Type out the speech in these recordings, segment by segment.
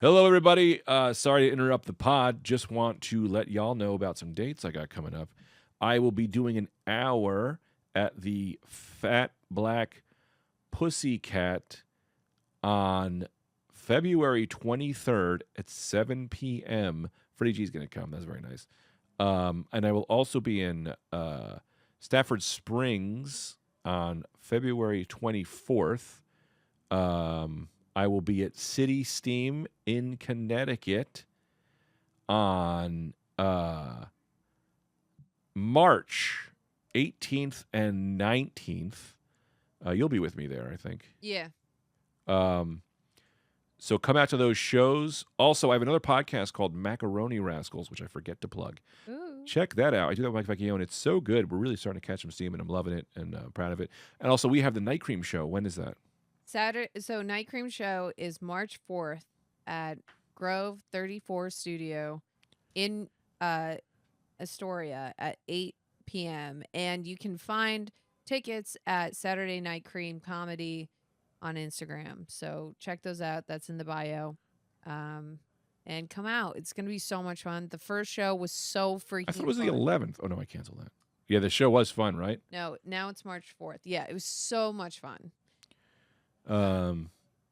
Hello, everybody. Sorry to interrupt the pod. Just want to let y'all know about some dates I got coming up. I will be doing an hour at the Fat Black Pussycat on February 23rd at 7 p.m. Freddie G's going to come. That's very nice. And I will also be in Stafford Springs on February 24th. I will be at City Steam in Connecticut on March 18th and 19th. You'll be with me there, I think. Yeah. So come out to those shows. Also, I have another podcast called Macaroni Rascals, which I forget to plug. Ooh. Check that out. I do that with Mike Vecchione. It's so good. We're really starting to catch some steam, and I'm loving it and proud of it. And also, we have the Night Cream show. When is that? Saturday. So Night Cream show is March 4th at Grove 34 Studio in Astoria at 8 p.m. And you can find tickets at Saturday Night Cream Comedy on Instagram. So check those out. That's in the bio. And come out. It's going to be so much fun. The first show was so freaking I thought it was fun. the 11th. Oh, no, I canceled that. Yeah, the show was fun, right? No, now it's March 4th. Yeah, it was so much fun.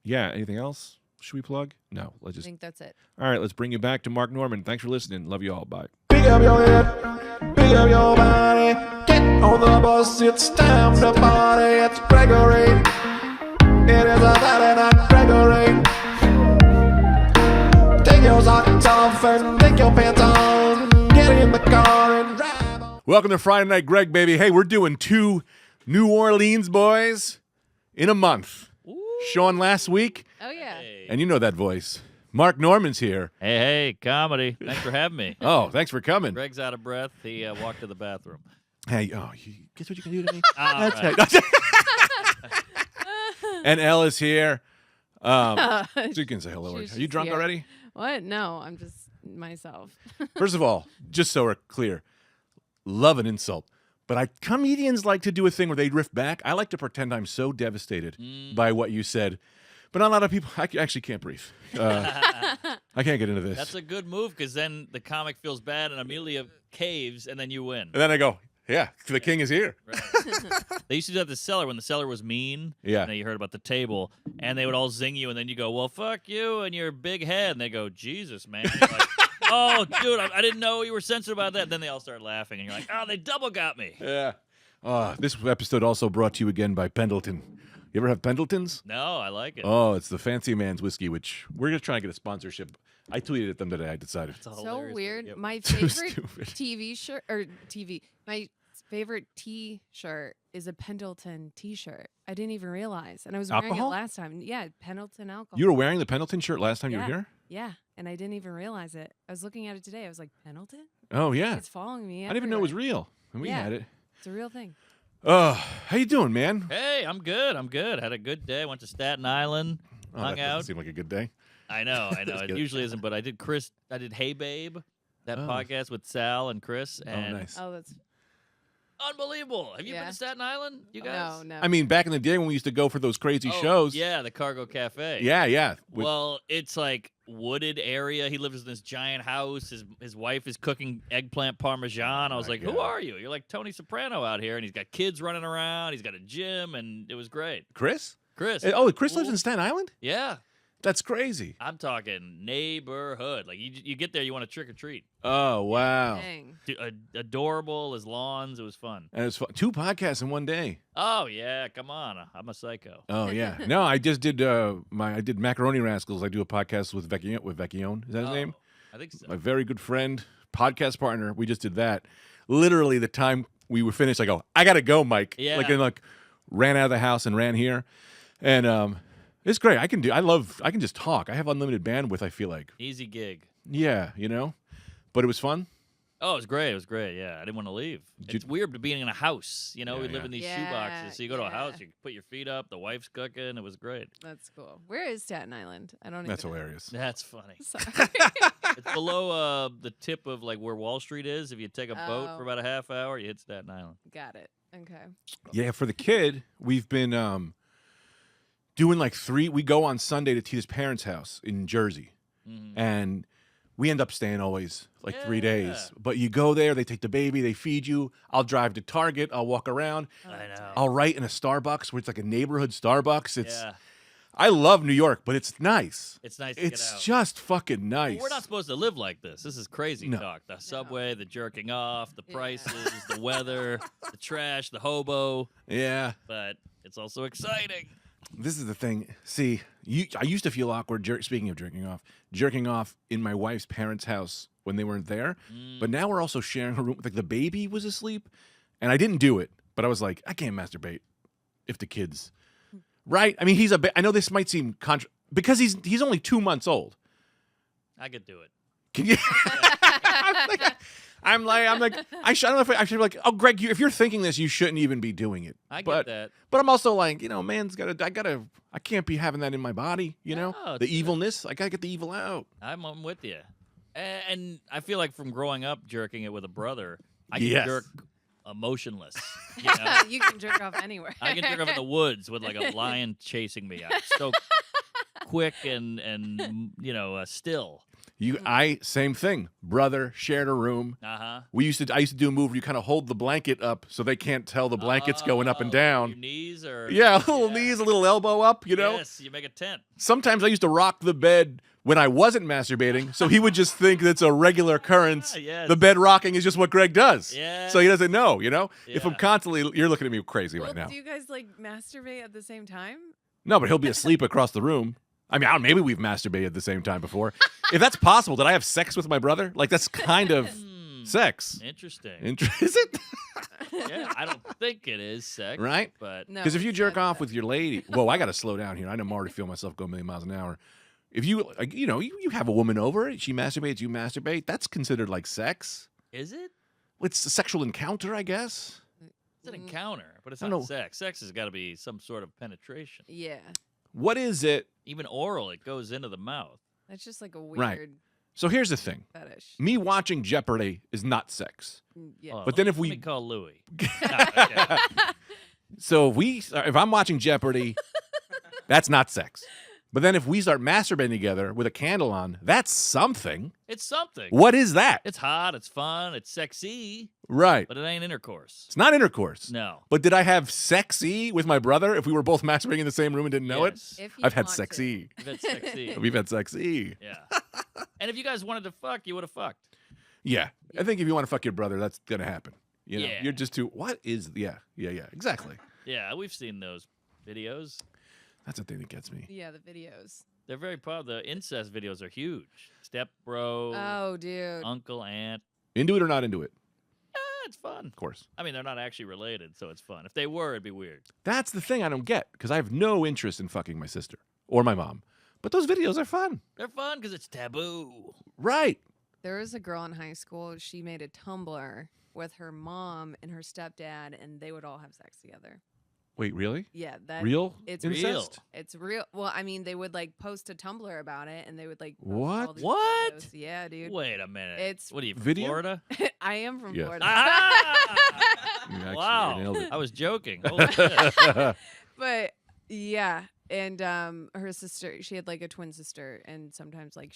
Yeah, anything else? Should we plug? No, let's I just. think that's it. All right, let's bring you back to Mark Norman. Thanks for listening. Love you all. Bye. Pick up your head, pick up your body, get on the bus, it's time to party, it's Gregory, it is a Saturday night Gregory. Take your socks off and take your pants on, get in the car and drive on. Welcome to Friday Night Greg, baby. Hey, we're doing 2 New Orleans boys in a month. Sean last week, Oh, yeah. and you know that voice. Mark Norman's here. Hey, comedy. Thanks for having me. Oh, thanks for coming. Greg's out of breath. He walked to the bathroom. Hey, guess what you can do to me? All That's right. right. And Elle is here. So you can say hello. Are She's you drunk here. already? What? No, I'm just myself. First of all, just so we're clear, love an insult. But comedians like to do a thing where they drift back. I like to pretend I'm so devastated by what you said. But not a lot of people, I actually can't breathe. I can't get into this. That's a good move because then the comic feels bad and Amelia caves and then you win. And then I go, yeah, the king is here. Right. They used to do that at the cellar when the cellar was mean. Yeah. And then you heard about the table and they would all zing you and then you go, well, fuck you and your big head. And they go, Jesus, man. You're like, oh, dude, I didn't know you were sensitive about that. And then they all start laughing and you're like, oh, they double got me. Yeah. This episode also brought to you again by Pendleton. You ever have Pendletons? No, I like it. Oh, it's the fancy man's whiskey, which we're going to try and get a sponsorship. I tweeted at them today, I decided. It's a So hilarious weird. thing. Yep. My Too favorite stupid. TV shirt or TV. My favorite T-shirt is a Pendleton T-shirt. I didn't even realize, and I was wearing Alcohol? it last time. Yeah, Pendleton alcohol. You were wearing the Pendleton shirt last time you were Yeah. here? Yeah, and I didn't even realize it. I was looking at it today. I was like, Pendleton? Oh, yeah. It's following me. I didn't even know it was everywhere. real. And we Yeah. had it. It's a real thing. How you doing, man? Hey, I'm good. Had a good day. Went to Staten Island, Oh, hung that doesn't out. seem like a good day. I know. Let's It get it. usually isn't, but I did Hey Babe, that Oh. podcast with Sal and Chris, and Oh, nice. Oh, that's unbelievable. Have you been Yeah. to Staten Island, you guys? no. I mean, back in the day when we used to go for those crazy Oh, shows. Yeah, the Cargo Cafe. Yeah. Well, it's like wooded area. He lives in this giant house. His wife is cooking eggplant parmesan. I was my like, God. who are you? You're like Tony Soprano out here, and he's got kids running around. He's got a gym, and it was great. Chris? Chris. Chris lives in Staten Island? Yeah. That's crazy. I'm talking neighborhood. Like you get there, you want to trick or treat. Oh, wow. Dang. Adorable, his lawns. It was fun. And it's 2 podcasts in one day. Oh yeah, come on. I'm a psycho. Oh, yeah. No, I just did I did Macaroni Rascals. I do a podcast with Vecchione. Is that his name? I think so. My very good friend, podcast partner. We just did that. Literally, the time we were finished, I go, I got to go, Mike. Yeah. Ran out of the house and ran here. And it's great. I can just talk. I have unlimited bandwidth, I feel like. Easy gig. Yeah, But it was fun. Oh, it was great. It was great. Yeah, I didn't want to leave. It's weird being in a house. You know, Yeah, we live yeah. in these Yeah, shoeboxes. So you go to a house, yeah. you put your feet up. The wife's cooking. It was great. That's cool. Where is Staten Island? I don't That's even know. hilarious. That's funny. Sorry. It's below the tip of like where Wall Street is. If you take a boat Oh. for about a half hour, you hit Staten Island. Got it. Okay. Yeah, for the kid, we've been doing like 3. We go on Sunday to Tita's parents' house in Jersey. and we end up staying always like 3 Yeah. days. But you go there, they take the baby, they feed you. I'll drive to Target, I'll walk around, Oh, I know. I'll write in a Starbucks where it's like a neighborhood Starbucks. It's Yeah. I love New York, but it's nice. It's nice to It's get out. just fucking Well, nice. we're not supposed to live like this. This is crazy No. talk. The subway, the jerking off, the Yeah. prices, the weather, the trash, the hobo. Yeah. But it's also exciting. This is the thing. See, I used to feel awkward. Speaking of jerking off in my wife's parents' house when they weren't there. But now we're also sharing a room. Like the baby was asleep, and I didn't do it. But I was like, I can't masturbate if the kid's right. I mean, I know this might seem because he's only 2 months old. I could do it. Can you? I'm like, I don't know if I should be like, oh, Greg, if you're thinking this, you shouldn't even be doing it. I get but, that. But I'm also like, man's I can't be having that in my body, No, the it's- evilness. I gotta get the evil out. I'm with you. And I feel like from growing up jerking it with a brother, I can Yes. jerk emotionless. You know? You can jerk off anywhere. I can jerk off in the woods with like a lion chasing me. I'm so quick and still. Same thing. Brother shared a room. Uh-huh. I used to do a move where you kind of hold the blanket up so they can't tell the blanket's going up and down. Your knees or Yeah, a little knees, a little elbow up, Yes, you make a tent. Sometimes I used to rock the bed when I wasn't masturbating, so he would just think that's a regular occurrence. Yes. The bed rocking is just what Greg does. Yeah. So he doesn't know, If I'm Yeah. constantly, you're looking at me crazy Well, right now. do you guys like masturbate at the same time? No, but he'll be asleep across the room. I mean, maybe we've masturbated at the same time before. If that's possible, did I have sex with my brother? Like, that's kind of sex. Interesting. Is it? Yeah, I don't think it is sex. Right? But No. Because if you it's jerk not off with your lady, whoa, I got to slow down here. I know I'm already feel myself go a million miles an hour. If you, you have a woman over, she masturbates, you masturbate, that's considered like sex. is it? It's a sexual encounter, I guess. It's an encounter, but it's I not don't know. sex. Sex has got to be some sort of penetration. Yeah. What is it? Even oral, it goes into the mouth. That's just like a Right. weird So here's the thing. fetish. Me watching Jeopardy is not sex. Yeah. Oh, But then let if me we- call Louis. No, okay. So if I'm watching Jeopardy, that's not sex. But then if we start masturbating together with a candle on, that's something. It's something. What is that? It's hot. It's fun. It's sexy, Right. but it ain't intercourse. It's not intercourse. No. But did I have sexy with my brother if we were both masturbating in the same room and didn't know it? Yes. If you I've had want to. sexy. You've had sexy. We've had sexy. Yeah. And if you guys wanted to fuck, you would have fucked. Yeah. I think if you want to fuck your brother, that's going to happen. Yeah. You're just too, what is, yeah, exactly. Yeah, we've seen those videos. That's the thing that gets me. Yeah, the videos. They're very popular. The incest videos are huge. Step bro, Oh, dude. uncle, aunt. Into it or not into it? It's fun. Of course. I mean, they're not actually related, so it's fun. If they were, it'd be weird. That's the thing I don't get because I have no interest in fucking my sister or my mom. But those videos are fun. They're fun because it's taboo. Right. There was a girl in high school. She made a Tumblr with her mom and her stepdad, and they would all have sex together. Wait, really? Yeah, that Real? It's incest? real. It's real. Well, I mean, they would like post a Tumblr about it, and they would like post What? all these What? photos. Yeah, dude. Wait a minute. It's- what are you from Video? Florida? I am from Yes. Florida. Ah! You actually Wow. nailed it. I was joking. Holy shit. But yeah, and her sister, she had like a twin sister, and sometimes like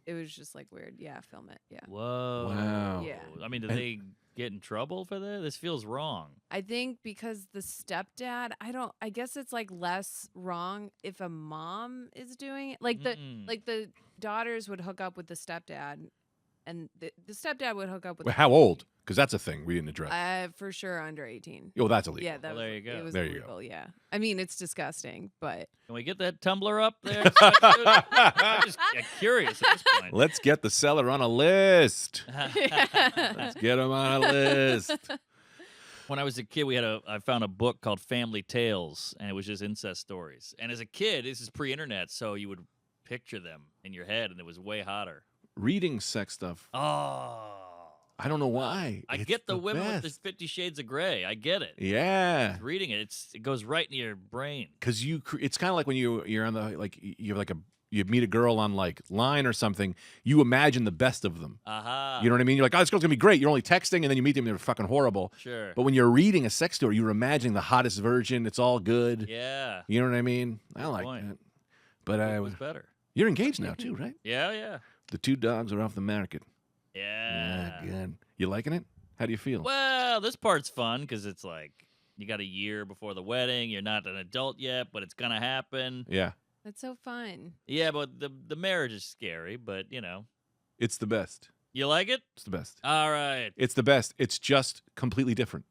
it was just like weird. Yeah, film it. Yeah. Whoa. Wow. Yeah. I mean, did And- they get in trouble for that? This feels wrong. I think because the stepdad, I guess it's like less wrong if a mom is doing it. Like Mm-mm. the daughters would hook up with the stepdad, and the stepdad would hook up with Well, how old? Because that's a thing we didn't address. for sure under 18. Oh, that's illegal. Yeah, that Well, was, there you go. It was There you go. illegal, yeah. I mean, it's disgusting, but Can we get that Tumblr up there? I'm just curious at this point. Let's get the seller on a list. Let's get him on a list. When I was a kid, I found a book called Family Tales, and it was just incest stories. And as a kid, this is pre-internet, so you would picture them in your head, and it was way hotter. Reading sex stuff. Oh, I don't know why. I It's get the women with the best. 50 Shades of Grey. I get it. Yeah. Reading it, it goes right into your brain. Because it's kind of like when you're on the you meet a girl on like line or something, you imagine the best of them. Aha. You know what I mean? You're like, oh, this girl's gonna be great. You're only texting, and then you meet them, they're fucking horrible. Sure. But when you're reading a sex story, you're imagining the hottest virgin. It's all good. Yeah. You know what I mean? I Good like point. that. But It was better. You're engaged now too, right? Yeah. The 2 dogs are off the market. Yeah. Good. You liking it? How do you feel? Well, this part's fun because it's like you got a year before the wedding. You're not an adult yet, but it's gonna happen. Yeah. That's so fun. Yeah, but the marriage is scary. But It's the best. you like it. It's the best. All right. It's the best. It's just completely different.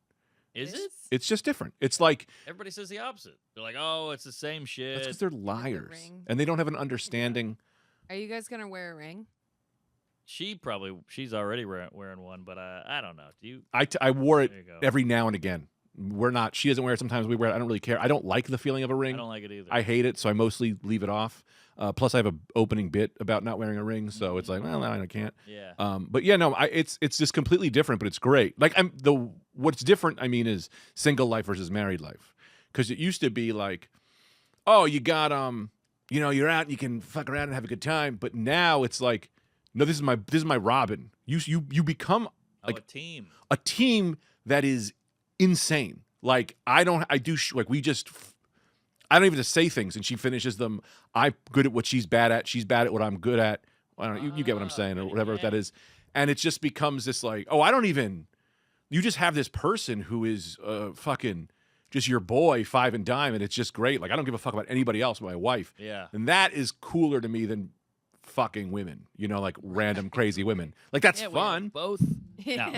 Is it? It's just different. It's like Everybody says the opposite. They're like, oh, it's the same that's shit. because they're liars ring. and they don't have an understanding. Are you guys gonna wear a ring? She's already wearing one, but I don't know. Do you? I wore it There you go. every now and again. We're not. She doesn't wear it. Sometimes we wear it. I don't really care. I don't like the feeling of a I ring. don't like it either. I hate it, so I mostly leave it off. Plus, I have an opening bit about not wearing a ring, so it's like, well, I can't. Yeah. But yeah, no, it's just completely different, but it's great. Like what's different, I mean, is single life versus married life, because it used to be like, oh, you got you're out, and you can fuck around and have a good time, but now it's like, no, this is my Robin. You become Oh, a team. a team that is insane. Like I don't even just say things and she finishes them. I'm good at what she's bad at. She's bad at what I'm good at. I don't know. You get what I'm saying or whatever that is. And it just becomes this like, oh, you just have this person who is fucking just your boy, five and dime, and it's just great. Like I don't give a fuck about anybody else but my wife. Yeah. And that is cooler to me than fucking women, like random crazy women. Like that's Yeah, fun. Both. No.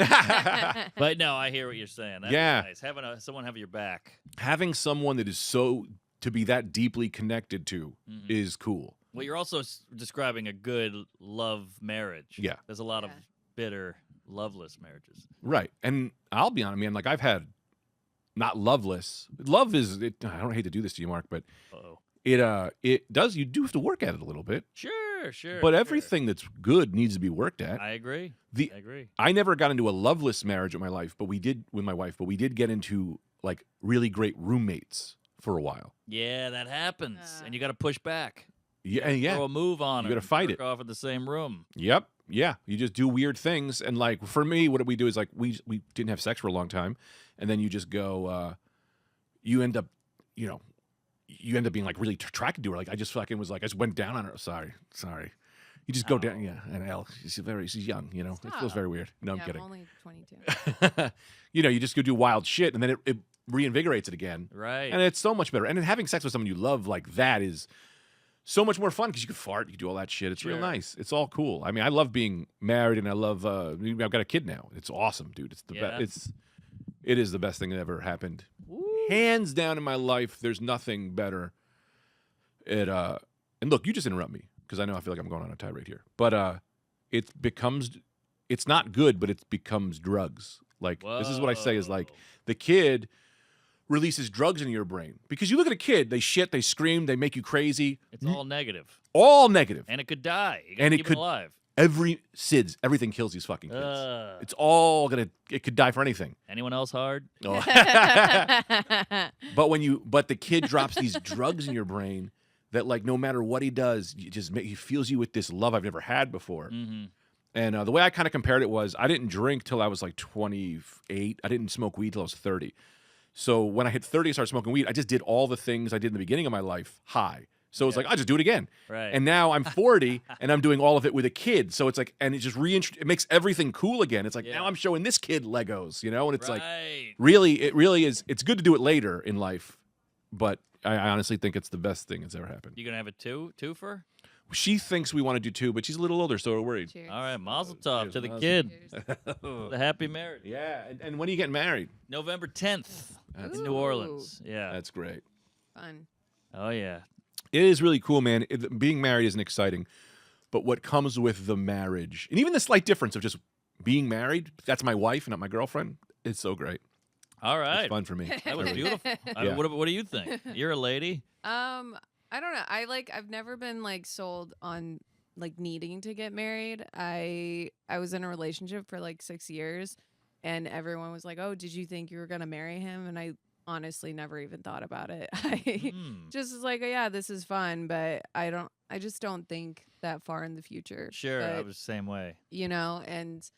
But no, I hear what you're saying. That's Yeah. nice. Having someone have your back. Having someone that is so to be that deeply connected to is cool. Well, you're also describing a good love marriage. Yeah. There's a lot of Yeah. bitter, loveless marriages. Right. And I'll be honest, man, like I've had not loveless. Love is I don't hate to do this to you, Mark, but Uh-oh. it does you do have to work at it a little bit. Sure. But everything that's good needs to be worked at. I agree. I I agree. I never got into a loveless marriage with my life, but we did with my wife, but we did get into like really great roommates for a while. Yeah, that happens. And you got to push back. Yeah, and yeah. Throw a move on You her gotta and fight jerk it. off in the same room. Yep. Yeah. You just do weird things. And like for me, what we do is like we didn't have sex for a long time. And then you just go, you end up being like really attracted to her. Like I just fucking was like, I just went down on her. Sorry. You just go down. Yeah. And Elle, she's young, It feels Stop. very weird. No, I'm I'm kidding. only 22. You just go do wild shit and then it reinvigorates it again. Right. And it's so much better. And then having sex with someone you love like that is so much more fun because you can fart, you can do all that shit. It's real Sure. nice. It's all cool. I mean, I love being married, and I love. I've got a kid now. It's awesome, dude. It's the Yeah. best. It is the best thing that ever happened, Woo. hands down in my life. There's nothing better. And look, you just interrupt me because I know I feel like I'm going on a tirade here. But it's not good, but it becomes drugs. Like this is what I say is like Whoa. the kid releases drugs into your brain because you look at a kid, they shit, they scream, they make you crazy, It's all negative. all negative. And it could die. You gotta And it keep could- it alive. Everything kills these fucking kids. It's all it could die for anything. Anyone else hard? Oh. But the kid drops these drugs in your brain that like no matter what he does, he feels you with this love I've never had before. Mm-hmm. And the way I kind of compared it was I didn't drink till I was like 28. I didn't smoke weed till I was 30. So when I hit 30 and started smoking weed, I just did all the things I did in the beginning of my life high. So it's like, I'll just do it again. Right. And now I'm 40 and I'm doing all of it with a kid. So it's like, and it just it makes everything cool again. It's like, Yeah. now I'm showing this kid Legos, and it's like, Right. it really is. It's good to do it later in life, but I honestly think it's the best thing that's ever happened. You gonna have a twofer? She thinks we want to do two, but she's a little older, so we're worried. Cheers. All right, mazel tov Cheers, to the mazel. kid. Cheers. The happy marriage. Yeah, and when are you getting married? November 10th That's- in New Orleans. Yeah. That's great. Fun. Oh yeah. It is really cool, man. Being married isn't exciting, but what comes with the marriage, and even the slight difference of just being married, that's my wife, not my girlfriend, it's so great. All right. It's fun for me. That was beautiful. Yeah. What do you think? You're a lady. I don't know. I've never been like sold on like needing to get married. I was in a relationship for like 6 years and everyone was like, "Oh, did you think you were going to marry him?" And I honestly never even thought about it. I just was like, "Oh yeah, this is fun," but I just don't think that far in the future. Sure, I But, was the same way. and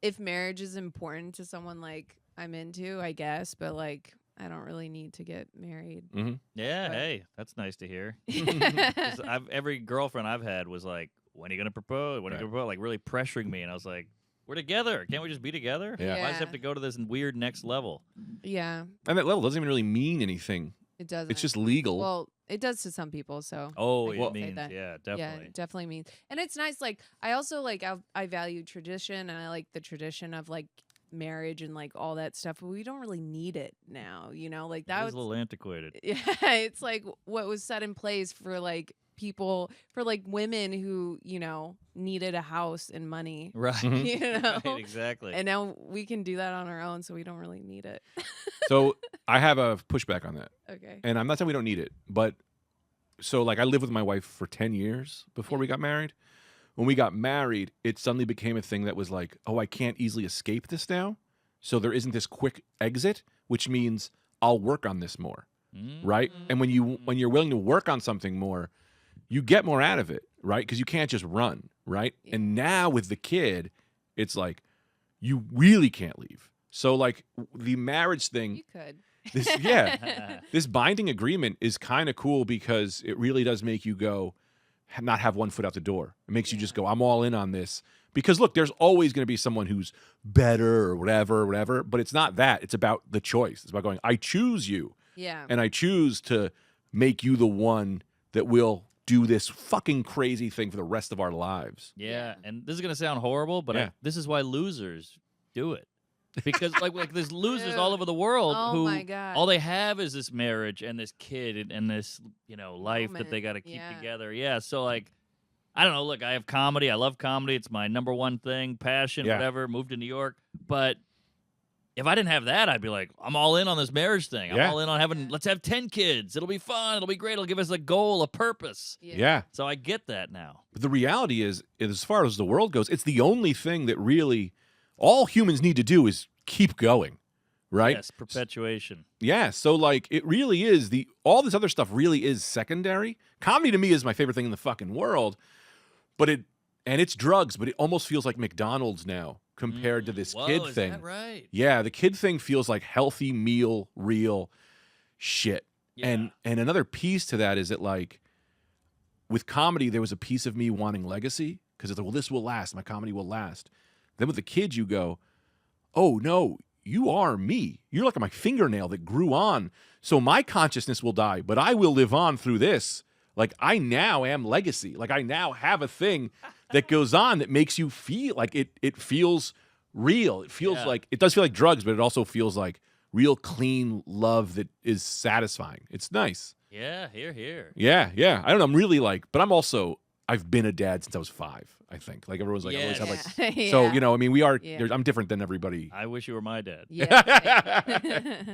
if marriage is important to someone like I'm into, I guess, but like I don't really need to get married. Mm-hmm. Yeah, But- hey, that's nice to hear. 'Cause every girlfriend I've had was like, "When are you gonna propose? When are you gonna propose?" Like really pressuring me, and I was like, "We're together. Can't we just be together? Yeah. Why does it have to go to this weird next level?" Yeah, And that level doesn't even really mean anything. it doesn't. It's just legal. well, it does to some people. So Oh, I it can say means that. yeah, definitely. Yeah, it definitely means. And it's nice. Like I also like I value tradition, and I like the tradition of like marriage and like all that stuff. But we don't really need it now. You know, like that That was was a little antiquated. yeah. It's like what was set in place for like people for like women who needed a house and money. Right. Mhm. You know, Right, exactly. and now we can do that on our own, so we don't really need it. So I have a pushback on that. Okay. And I'm not saying we don't need it, but so like I lived with my wife for 10 years before we got married. When we got married, it suddenly became a thing that was like, oh, I can't easily escape this now. So there isn't this quick exit, which means I'll work on this more, right? And when you're willing to work on something more, you get more out of it, right? Because you can't just run, right? Yeah. And now with the kid, it's like you really can't leave. So like the marriage thing, You could. this binding agreement is kind of cool because it really does make you go, not have one foot out the door. It makes you just go, I'm all in on this. Because look, there's always going to be someone who's better or whatever, but it's not that. It's about the choice. It's about going, I choose you, Yeah. and I choose to make you the one that will do this fucking crazy thing for the rest of our lives. Yeah, Yeah. and this is gonna sound horrible, but Yeah. this is why losers do it. Because like there's losers Dude. all over the world Oh who my God. all they have is this marriage and this kid and this life that they Moment. got to keep Yeah. together. Yeah, so like I don't know. Look, I have comedy. I love comedy. It's my number one thing, passion, Yeah. whatever. Moved to New York, but if I didn't have that, I'd be like, I'm all in on this marriage thing. I'm Yeah. all in on having. Let's have 10 kids. It'll be fun. It'll be great. It'll give us a goal, a purpose. Yeah. So I get that now. But the reality is, as far as the world goes, it's the only thing that really all humans need to do is keep going, right? Yes, perpetuation. Yeah, so like it really is all this other stuff really is secondary. Comedy to me is my favorite thing in the fucking world, but it's drugs, but it almost feels like McDonald's now compared to this Whoa, kid is thing. that right? Yeah, the kid thing feels like healthy meal, real shit. Yeah. And another piece to that is that like with comedy, there was a piece of me wanting legacy because it's like, well, this will last. My comedy will last. Then with the kids, you go, oh no, you are me. You're like my fingernail that grew on. So my consciousness will die, but I will live on through this. Like I now am legacy. Like I now have a thing that goes on that makes you feel like it feels real. It feels Yeah. like it does feel like drugs, but it also feels like real clean love that is satisfying. It's nice. Yeah, here. Yeah. I don't know. I'm really like, but I've been a dad since I was 5, I think. Like everyone's like, I always have like, Yeah. so, I mean, we are, Yeah. I'm different than everybody. I wish you were my dad. Yeah.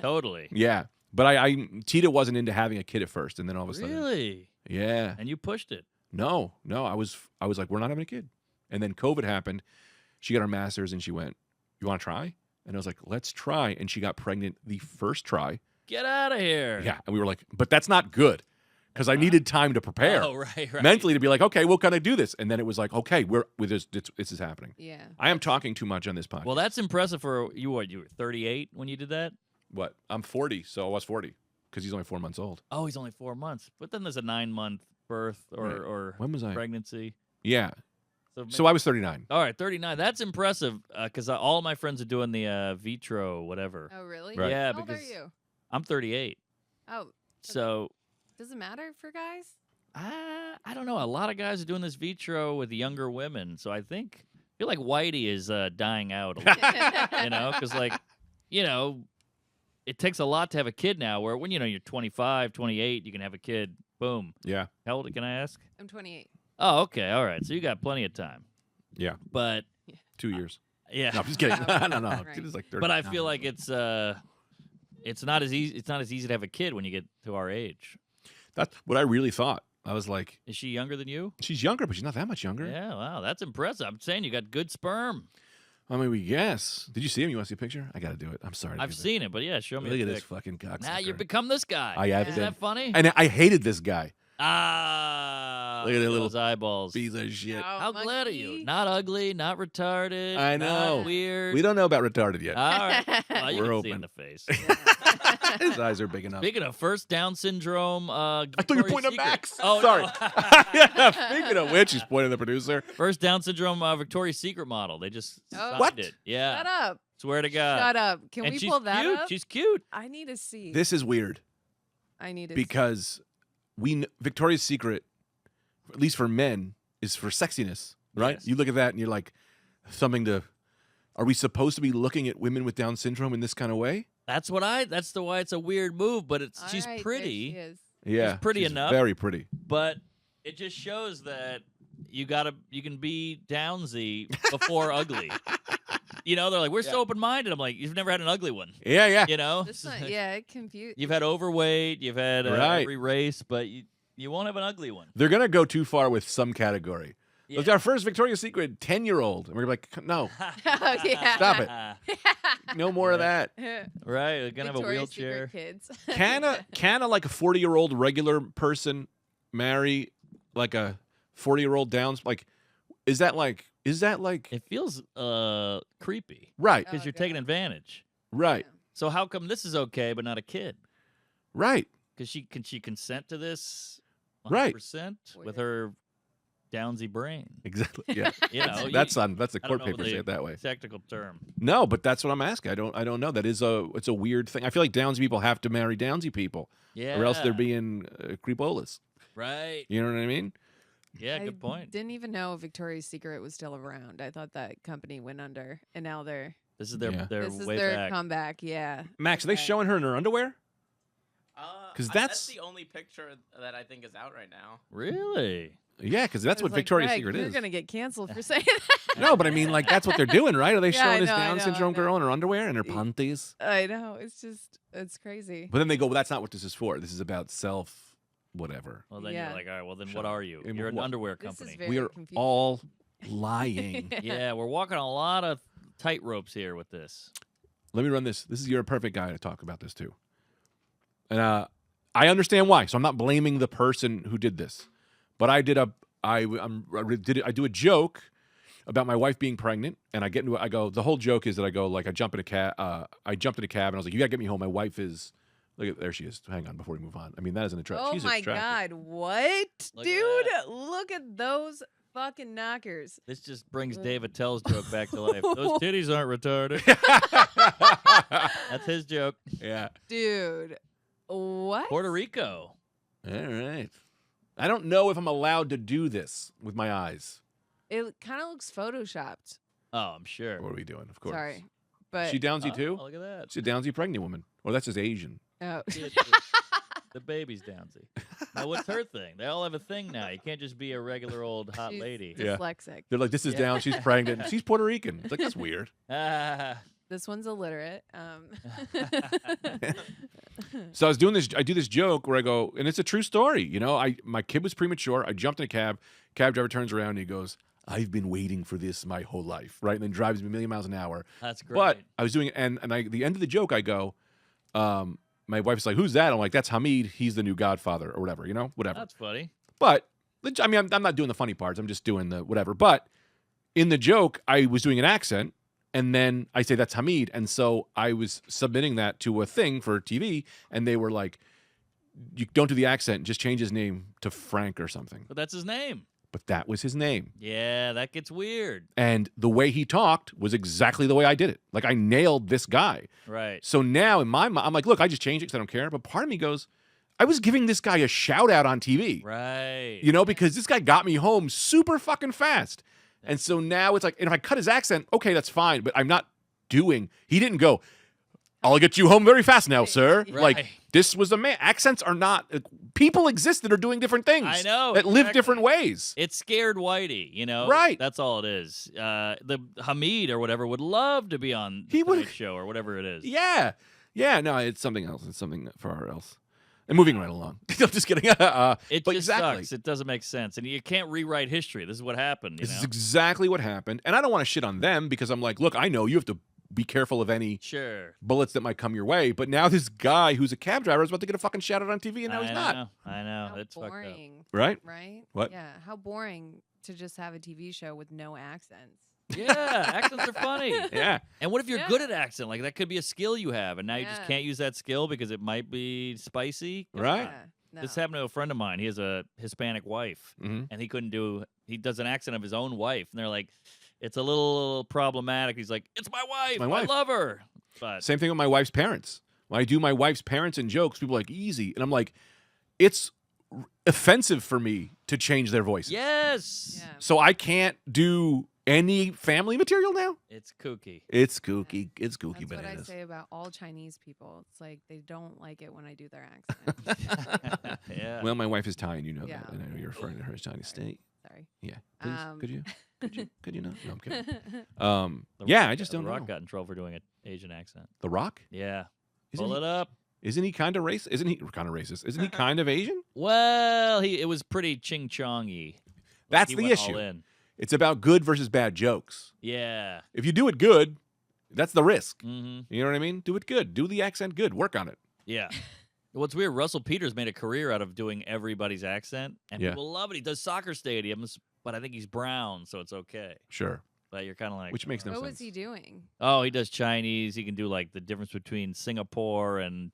Totally. Yeah. But Tita wasn't into having a kid at first. And then all of a sudden, Really? yeah. And you pushed it. No, I was like, we're not having a kid. And then COVID happened. She got her master's and she went, you want to try? And I was like, let's try. And she got pregnant the first try. Get out of here. Yeah. And we were like, but that's not good because I needed time to prepare Oh, right. mentally to be like, okay, we'll kind of do this. And then it was like, okay, this is happening. Yeah. I am talking too much on this podcast. Well, that's impressive for you. What, you were 38 when you did that? What? I'm 40, so I was 40 because he's only 4 months old. Oh, he's only 4 months. But then there's a 9-month birth or When was I? pregnancy. Yeah. So, So I was 39. all right, 39. That's impressive because all of my friends are doing the vitro, whatever. Oh, really? Right. Yeah, How old because are you? I'm 38. Oh, So does it matter for guys? I don't know. A lot of guys are doing this vitro with younger women. So I feel like Whitey is dying out a little, because it takes a lot to have a kid now where when, you're 25, 28, you can have a kid. Boom. Yeah. How old can I ask? I'm 28. Oh, okay. All right. So you got plenty of time. Yeah. But 2 years. yeah. No, I'm just kidding. Oh, no. right. It's like 30. But I feel like it's not as easy. It's not as easy to have a kid when you get to our age. That's what I really thought. I was like, Is she younger than you? she's younger, but she's not that much younger. Yeah. Wow. That's impressive. I'm saying you got good sperm. I mean, we guess. Did you see him? You want to see a picture? I got to do it. I'm sorry. to I've do that. seen it, but yeah, show me. Look a at this pic. fucking cocksucker. Now you become this guy. I have Isn't been. that funny? And I hated this guy. Ah, Look at the little those eyeballs. Piece of shit. Oh, How glad are you? monkey. Not ugly, not retarded. I know. Not weird. We don't know about retarded yet. All right. Well, you We're can see in hoping. the face. His eyes are big enough. Speaking of first Down syndrome, I thought you were Victoria's pointing at Secret. Max. Oh, Sorry. no. Yeah, speaking of which, he's pointing at the producer. First Down syndrome Victoria's Secret model. They just Oh. signed What? it. Yeah. Shut up. Swear to God. Shut up. Can And we she's pull that cute. up? She's cute. I need to see. This is weird I need to because Victoria's Secret, at least for men, is for sexiness, right? Yes. You look at that and you're like, something to. Are we supposed to be looking at women with Down syndrome in this kind of way? That's why it's a weird move, but it's see. she's All right, there pretty, she is. Yeah, pretty she's enough. Very pretty. but it just shows that you can be downsy before ugly. You know, they're like, we're so open-minded. I'm like, you've never had an ugly one. Yeah, yeah. You know? This one, yeah, it confused. You've had overweight, you've had Right. every race, but you won't have an ugly one. They're gonna go too far with some category. Yeah. It's our first Victoria's Secret 10-year-old, and we're like, no, Oh, yeah. Stop it. no more of that. Right, they're gonna have a Victoria's wheelchair. Secret kids. Can a like a 40-year-old regular person marry like a 40-year-old Downs? Like, is that like It feels creepy right? Oh, because you're taking God. advantage. Right, So how come this is okay but not a kid? right. Because she consent to this 100% Right. with her downsy brain. Exactly. Yeah, You know, that's the I don't court know paper the say it that way. Technical term. No, but that's what I'm asking. I don't know. That is it's a weird thing. I feel like Downsy people have to marry Downsy people, Yeah. or else they're being creepolas. right. You know what I mean? Yeah, I good point. didn't even know Victoria's Secret was still around. I thought that company went under, and now they're This is their Yeah. their this is way their back. comeback. Yeah. Max, are they Okay. showing her in her underwear? 'Cause that's that's- the only picture that I think is out right now. Really? Yeah, because that's I what was like, Victoria's Greg, Secret you're is. gonna get canceled for saying that. No, but I mean, like that's what they're doing, right? Are they Yeah, I showing this know, I Down know, I syndrome girl know. in her underwear and her panties? I know. It's crazy. But then they go, well, that's not what this is for. This is about self, whatever. Well, then Yeah. you're like, all right, well, then Shut what up. are you? And You're an what- underwear This is company. very We are confusing. all lying. Yeah, we're walking a lot of tight ropes here with this. Let me run this. This is you're a perfect guy to talk about this too. And I understand why. So I'm not blaming the person who did this, but I do a joke about my wife being pregnant, and I get into it. I go. The whole joke is that I go like I jumped in a cab, and I was like, you gotta get me home. My wife is. Look at there she is. Hang on before we move on. I mean that is an attraction. Oh She's my attractive. God! What, Look at dude? that. Look at those fucking knockers. This just brings Dave Attell's joke back to life. Those titties aren't retarded. That's his joke. Yeah. Dude, what? Puerto Rico. All right. I don't know if I'm allowed to do this with my eyes. It kind of looks photoshopped. Oh, I'm sure. What are we doing? Of course. Sorry, but She Downsy too? Oh, look at that. She's a Downsy pregnant woman. Or that's just Asian. oh. Yeah, the baby's downsy. Now, what's her thing? They all have a thing now. You can't just be a regular old hot She's lady. Yeah. dyslexic. They're like, this is Yeah. down. She's pregnant. She's Puerto Rican. It's like, that's weird. Ah, This one's illiterate. So I do this joke where I go, and it's a true story. You know, my kid was premature. I jumped in a cab. Cab driver turns around and he goes, I've been waiting for this my whole life, right? And then drives me a million miles an hour. that's great. But I was doing it, and the end of the joke, I go, my wife's like, who's that? I'm like, that's Hamid. He's the new Godfather or whatever, you know, whatever. That's funny. But I mean, I'm not doing the funny parts. I'm just doing the whatever. But in the joke, I was doing an accent, and then I say that's Hamid, and so I was submitting that to a thing for TV, and they were like, "You don't do the accent. Just change his name to Frank or something." But that's his name. But that was his name, Yeah, that gets weird. and the way he talked was exactly the way I did it. Like I nailed this guy. Right. So now in my mind, I'm like, look, I just changed it because I don't care. But part of me goes, I was giving this guy a shout out on TV. Right. You know, because this guy got me home super fucking fast. And so now it's like, and if I cut his accent, okay, that's fine. But I'm not doing, he didn't go, I'll get you home very fast now, sir. Right. Like, this was a man. Accents are not, people exist that are doing different things. I know, That live exactly. different ways. It scared Whitey, you know? Right. That's all it is. The Hamid or whatever would love to be on He the would- Tonight Show or whatever it is. Yeah. Yeah, no, it's something else. It's something for our else. And moving right along. I'm just kidding. It but just exactly. sucks. It doesn't make sense. And you can't rewrite history. This is what happened, you This know? is exactly what happened. And I don't want to shit on them because I'm like, look, I know you have to be careful of any Sure. bullets that might come your way. But now this guy who's a cab driver is about to get a fucking shout out on TV, and now he's not. I know. How It's fucked up. boring, Right? right? What? Yeah, how boring to just have a TV show with no accents. Yeah, accents are funny. Yeah. And what if you're Yeah. good at accent? Like that could be a skill you have, and now you just Yeah. can't use that skill because it might be spicy. Right. Yeah, no. This happened to a friend of mine. He has a Hispanic wife, Mm-hmm. and he does an accent of his own wife, and they're like, it's a little problematic. He's like, it's my wife. my wife. I love her. But Same thing with my wife's parents. When I do my wife's parents in jokes, people are like, easy. And I'm like, it's offensive for me to change their voices. yes, Yeah. So I can't do any family material now? it's kooky. It's kooky. It's kooky That's what I bananas. say about all Chinese people. It's like they don't like it when I do their accent. Yeah. Well, my wife is Thai, and you know Yeah. that. And I know you're referring to her as Chinese Sorry. state. Sorry. Yeah. Please, could you? Could you not? No, I'm kidding. The Yeah, Rock- I just don't The Rock know. got in trouble for doing an Asian accent. The Rock? Yeah. Isn't Pull he, it up. isn't he kind of racist? Isn't he kind of racist? Isn't he kind of Asian? Well, it was pretty ching chongy. That's He the went all issue. in. It's about good versus bad jokes. Yeah. If you do it good, that's the risk. Mm-hmm. You know what I mean? Do it good. Do the accent good. Work on it. Yeah. What's weird, Russell Peters made a career out of doing everybody's accent, and Yeah. people love it. He does soccer stadiums, but I think he's brown, so it's okay. Sure. But you're kind of like, Which makes no What sense. was he doing? oh, he does Chinese. He can do like the difference between Singapore and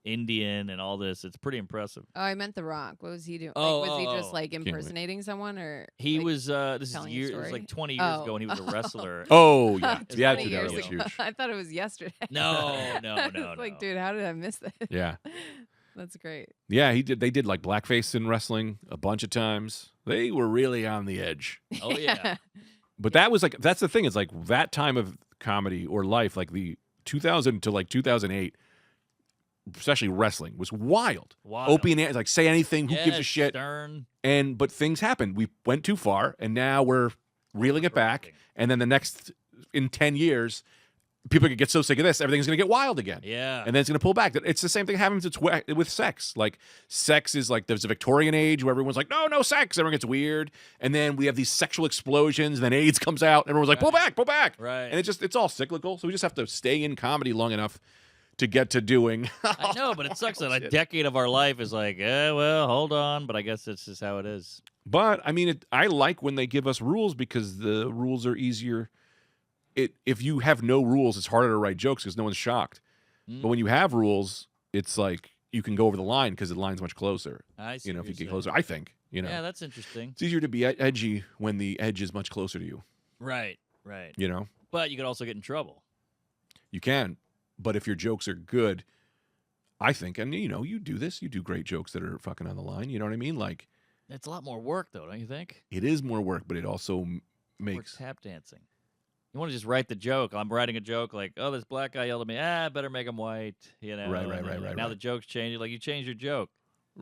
Indian and all this. It's pretty impressive. Oh, I meant The Rock. What was he doing? Oh, like, was he oh, just oh. like wait. impersonating someone, or He like, was, this is telling a years, it was story? like 20 years ago, Oh. and he was a wrestler. Oh, yeah. It's yeah, 20 dude, that years was ago. huge. I thought it was yesterday. No, no, I was no, like, no. dude, how did I miss that? Yeah. That's great. Yeah, he did. They did like blackface in wrestling a bunch of times. They were really on the edge. Oh, yeah. But that was like, that's the thing. It's like that time of comedy or life, like the 2000 to like 2008, especially wrestling, was wild. Wow. Opie and Anthony, like say anything, who gives a Yes, shit? Stern. But things happened. We went too far, and now we're reeling it back. Correcting. And then the next, in 10 years, people could get so sick of this, everything's going to get wild again. Yeah. And then it's going to pull back. It's the same thing happens with sex. Like, sex is like, there's a Victorian age where everyone's like, no sex. Everyone gets weird. And then we have these sexual explosions. And then AIDS comes out. And everyone's like, pull back. Right. And it's all cyclical. So we just have to stay in comedy long enough to get to doing. I know, but it sucks that a Shit. decade of our life is like, well, hold on. But I guess it's just how it is. But, I mean, I like when they give us rules because the rules are easier. If you have no rules, it's harder to write jokes because no one's shocked. But when you have rules, it's like you can go over the line because the line's much closer. I see. You know, what if you you're get closer, I think. You know, saying. Yeah, that's interesting. it's easier to be edgy when the edge is much closer to you. Right. You know, But you could also get in trouble. you can, but if your jokes are good, I think, and you know, you do this, you do great jokes that are fucking on the line. You know what I mean? Like, It's a lot more work, though, don't you think? it is more work, but it also Work makes. tap dancing. You want to just write the joke. I'm writing a joke like, oh, this black guy yelled at me. Better make him white. You know. Right, and right, then, right, like, right, Now right. the joke's changing. Like you changed your joke.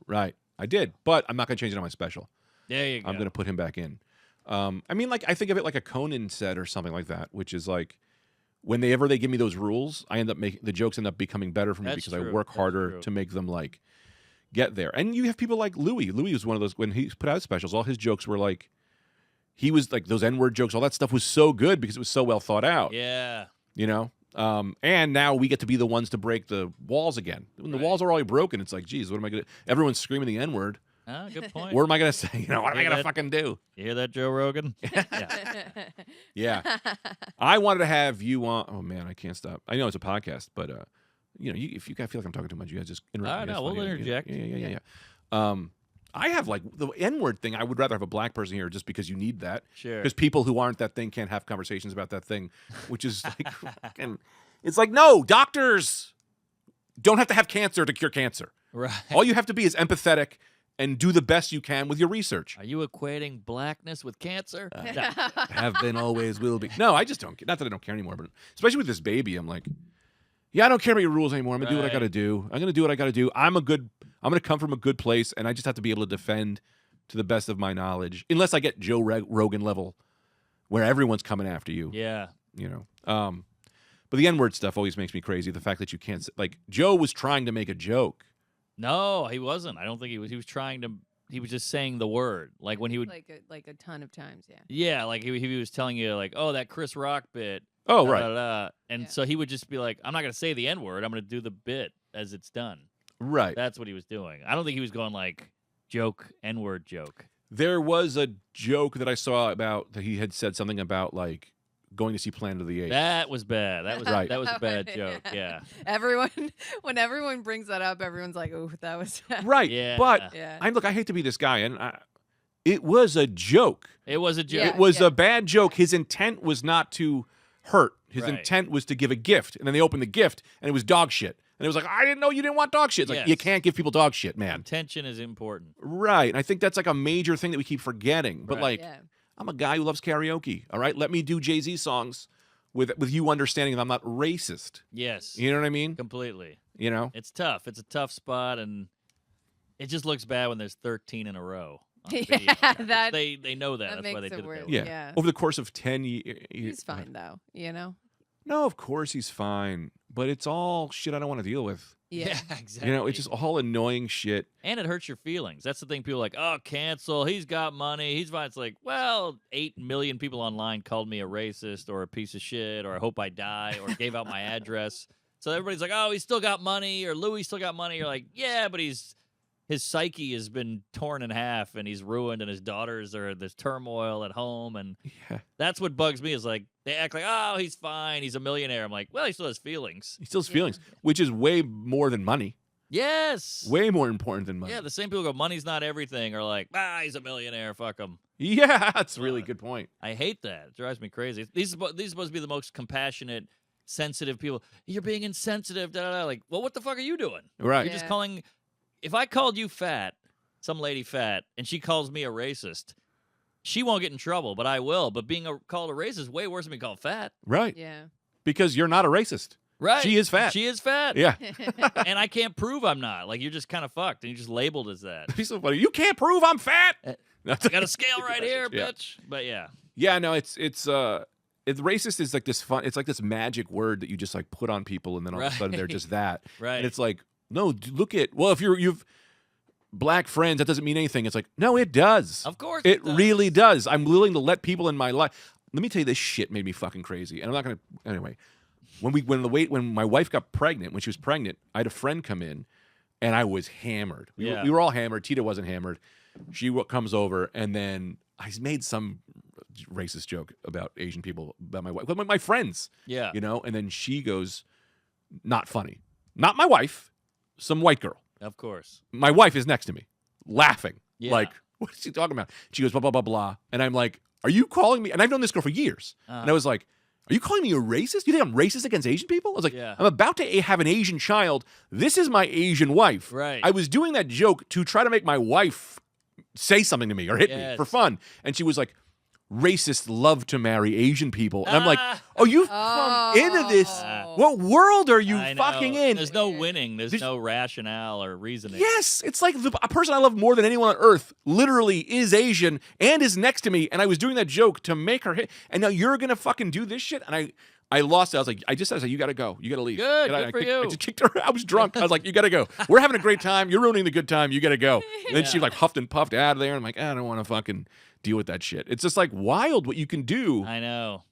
Right, I did, but I'm not gonna change it on my special. There you go. I'm gonna put him back in. I mean, like I think of it like a Conan set or something like that, which is like whenever they give me those rules, I end up making the jokes end up becoming better for me That's because I true. work That's harder true. to make them like get there. And you have people like Louis. Louis was one of those when he put out specials. All his jokes were like he was like those N-word jokes. All that stuff was so good because it was so well thought out. Yeah. You know. And now we get to be the ones to break the walls again. When the Right. walls are already broken, it's like, geez, what am I gonna? Everyone's screaming the N-word. Good point. What am I gonna say? You know, what am I Hear gonna that? fucking do? You hear that, Joe Rogan? Yeah. Yeah. I wanted to have you on. Oh man, I can't stop. I know it's a podcast, but you know, if you guys feel like I'm talking too much, you guys just interrupt. I me. That's know, we'll fine. Yeah, interject. Yeah. I have like the N-word thing. I would rather have a black person here just because you need that. Sure. Because people who aren't that thing can't have conversations about that thing, which is like, fucking, it's like no, doctors don't have to have cancer to cure cancer. Right. All you have to be is empathetic and do the best you can with your research. Are you equating blackness with cancer? Have been, always will be. No, I just don't. Not that I don't care anymore, but especially with this baby, I'm like, yeah, I don't care about your rules anymore. I'm gonna do what I Right. got to do. I'm gonna do what I got to do. I'm gonna come from a good place, and I just have to be able to defend to the best of my knowledge, unless I get Joe Rogan level, where everyone's coming after you. Yeah. You know. But the N-word stuff always makes me crazy. The fact that you can't like Joe was trying to make a joke. No, he wasn't. I don't think he was. He was trying to. He was just saying the word. Like when he would. like a ton of times, yeah. Yeah, like he was telling you like, oh, that Chris Rock bit. Oh, da, right. da, da. And Yeah. so he would just be like, I'm not going to say the N-word. I'm going to do the bit as it's done. Right. That's what he was doing. I don't think he was going like joke, N-word joke. There was a joke that I saw about that he had said something about like going to see Planet of the Apes. That was bad. That was Right. That was a bad joke. Yeah. Everyone, when everyone brings that up, everyone's like, "Oh, that was." Right. Yeah. But Yeah. I hate to be this guy, and it was a joke. It was a joke. Yeah. It was a bad joke. His intent was not to hurt. His Right. intent was to give a gift. And then they opened the gift, and it was dog shit. And it was like, I didn't know you didn't want dog shit. It's like, Yes. you can't give people dog shit, man. Intention is important. Right. And I think that's like a major thing that we keep forgetting. But Right. like, Yeah. I'm a guy who loves karaoke. All right. Let me do Jay-Z songs with you understanding that I'm not racist. Yes. You know what I mean? Completely. You know? It's tough. It's a tough spot, and it just looks bad when there's 13 in a row. On Yeah, video. that- they know that. that That's why makes they it did it worse. that way. Yeah. Yeah. Over the course of 10 years. He's fine though, you know. No, of course he's fine. But it's all shit I don't want to deal with. Yeah. exactly. You know, it's just all annoying shit. And it hurts your feelings. That's the thing. People are like, oh, cancel. He's got money. He's fine. It's like, well, 8 million people online called me a racist or a piece of shit or I hope I die or gave out my address. So everybody's like, oh, he's still got money or Louis still got money. You're like, yeah, but his psyche has been torn in half and he's ruined and his daughters are this turmoil at home. And Yeah. that's what bugs me is like, they act like, oh, he's fine. He's a millionaire. I'm like, well, he still has feelings. He still has Yeah. feelings, which is way more than money. Yes. Way more important than money. Yeah, the same people go, money's not everything, or like, he's a millionaire, fuck him. Yeah, that's a really good point. I hate that. It drives me crazy. These are supposed to be the most compassionate, sensitive people. You're being insensitive, da da da. Like, well, what the fuck are you doing? Right. You're just Yeah. calling. If I called you fat, some lady fat, and she calls me a racist, she won't get in trouble, but I will. But being called a racist is way worse than being called fat. Right. Yeah. Because you're not a racist. Right? She is fat. She is fat. Yeah. And I can't prove I'm not. Like, you're just kind of fucked, and you're just labeled as that. He's so funny. You can't prove I'm fat. I got a scale right here, Yeah. bitch. But yeah. Yeah, no, it's racist is like this fun. It's like this magic word that you just like put on people, and then all of a sudden they're Right. just that. Right. And it's like, no, look at. Well, if you've black friends, that doesn't mean anything. It's like, no, it does. Of course It does. really does. I'm willing to let people in my life. Let me tell you, this shit made me fucking crazy, and I'm not gonna. Anyway, when my wife got pregnant, when she was pregnant, I had a friend come in, and I was hammered. Yeah. We were all hammered. Tita wasn't hammered. She comes over, and then I made some racist joke about Asian people, about my wife, my friends, Yeah. you know. And then she goes, "Not funny." Not my wife, some white girl. Of course. My wife is next to me, laughing, Yeah. like, "What is she talking about?" She goes, "Blah blah blah blah," and I'm like, "Are you calling me?" And I've known this girl for years, and I was like, "Are you calling me a racist? You think I'm racist against Asian people?" I was like, Yeah. "I'm about to have an Asian child. This is my Asian wife." Right. I was doing that joke to try to make my wife say something to me or hit me for Yes. fun, and she was like, "Racists love to marry Asian people," and I'm like, Ah. "Oh, you've come into this. Oh. What world are you I know. fucking in?" There's no winning. There's There's- no rationale or reasoning. Yes, it's like a person I love more than anyone on earth literally is Asian and is next to me, and I was doing that joke to make her hit, and now you're gonna fucking do this shit, and I lost it. I was like, you gotta go, you gotta leave. Good, And good I for kicked- I you. just kicked her. I was drunk. I was like, you gotta go. We're having a great time. You're ruining the good time. You gotta go. And then she Yeah. like huffed and puffed out of there. And I'm like, I don't want to fucking deal with that shit. It's just like wild what you can do. I know.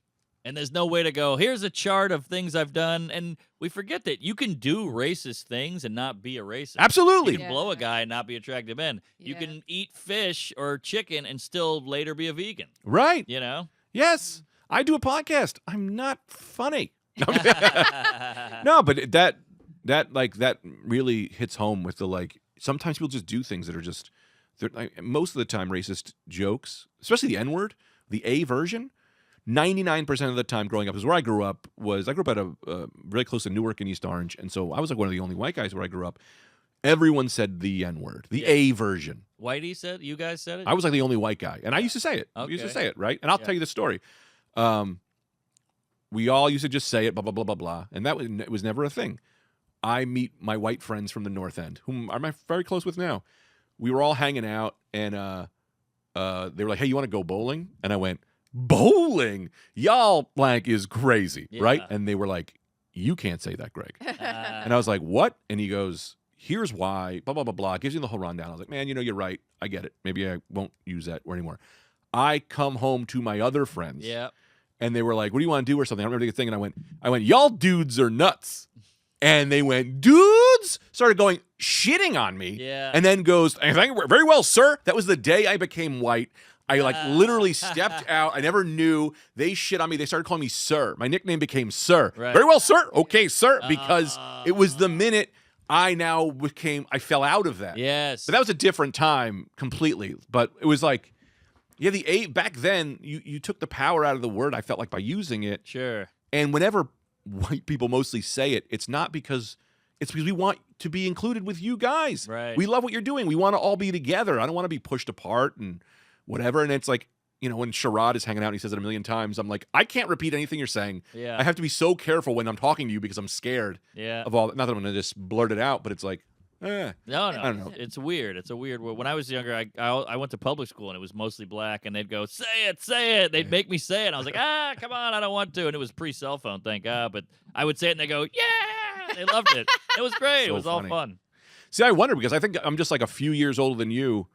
And there's no way to go, here's a chart of things I've done. And we forget that you can do racist things and not be a racist. Absolutely. You can blow a guy and not be attracted to men. You Yeah. can eat fish or chicken and still later be a vegan. Right. You know? Yes. I do a podcast. I'm not funny. No, but that really hits home with the like. Sometimes people just do things that are just. They're like, most of the time, racist jokes, especially the N word, the A version. 99% of the time, growing up, is where I grew up. I grew up at a really close to Newark and East Orange, and so I was like one of the only white guys where I grew up. Everyone said the N word, the A version. Whitey said, you guys said it? I was like the only white guy, and I used to say it. I used to Okay. say it, right? And I'll Yeah. tell you the story. We all used to just say it, blah blah blah blah blah, and it was never a thing. I meet my white friends from the North End, whom I'm very close with now. We were all hanging out, and they were like, "Hey, you want to go bowling?" And I went, "Bowling? Y'all blank is crazy, right?" Yeah. And they were like, "You can't say that, Greg." Uh, And I was like, "What?" And he goes, "Here's why." Blah blah blah blah. Gives you the whole rundown. I was like, "Man, you're right. I get it. Maybe I won't use that word anymore." I come home to my other friends, yeah. and they were like, "What do you want to do?" or something. I remember the thing, and I went, "Y'all dudes are nuts," and they went, "Dudes," started going shitting on me, Yeah. and then goes, "I think very well, sir." That was the day I became white. I like literally stepped out. I never knew. They shit on me. They started calling me sir. My nickname became sir. Right. Very well, sir. Okay, sir. Because it was the minute I fell out of that. Yes. But that was a different time completely. But it was like, yeah, the A back then, you took the power out of the word, I felt like, by using it. Sure. And whenever white people mostly say it, it's because we want to be included with you guys. Right. We love what you're doing. We want to all be together. I don't want to be pushed apart and whatever. And it's like, when Sherrod is hanging out and he says it a million times, I'm like, I can't repeat anything you're saying. Yeah. I have to be so careful when I'm talking to you because I'm scared of all. Not that I'm going to just blurt it out, but it's like, No. I don't know. It's weird. It's a weird word. When I was younger, I went to public school and it was mostly black, and they'd go, say it. They'd make me say it. And I was like, come on, I don't want to. And it was pre-cell phone, thank God. But I would say it, and they go, yeah. They loved it. It was great. So it was funny. all fun. See, I wonder because I think I'm just like a few years older than you.